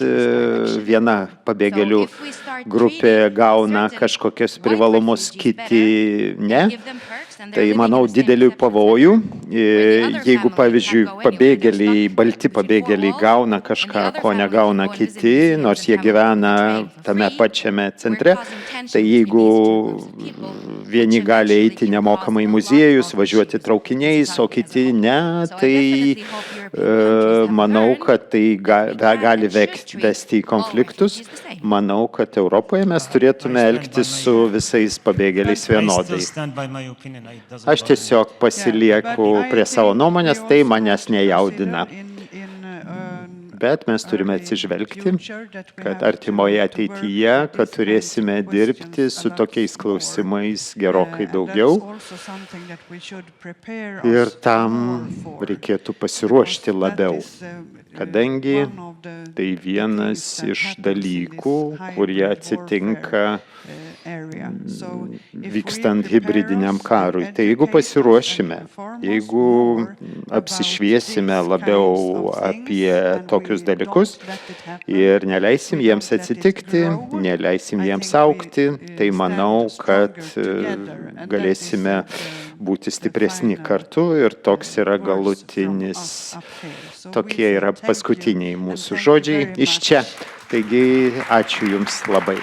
viena pabėgėlių grupė gauna kažkokius privalumus, kiti ne. Tai, manau, didelių pavojų. Jeigu, pavyzdžiui, balti pabėgėliai gauna kažką, ko negauna kiti, nors jie gyvena tame pačiame centre, tai jeigu vieni gali eiti nemokamai į muziejus, važiuoti traukiniais, o kiti ne, tai manau, kad tai gali vesti į konfliktus. Manau, kad Europoje mes turėtume elgtis su visais pabėgėliais vienodai. Aš tiesiog pasilieku prie savo nuomonės, tai manęs nejaudina. Bet mes turime atsižvelgti, kad artimoje ateityje, kad turėsime dirbti su tokiais klausimais gerokai daugiau. Ir tam reikėtų pasiruošti labiau, kadangi tai vienas iš dalykų, kurie atsitinka vykstant hibridiniam karui. Tai jeigu pasiruošime, jeigu apsišviesime labiau apie tokius dalykus ir neleisim jiems atsitikti, neleisim jiems augti, tai manau, kad galėsime būti stipresni kartu ir toks yra galutinis, tokie yra paskutiniai mūsų žodžiai iš čia. Taigi, ačiū Jums labai.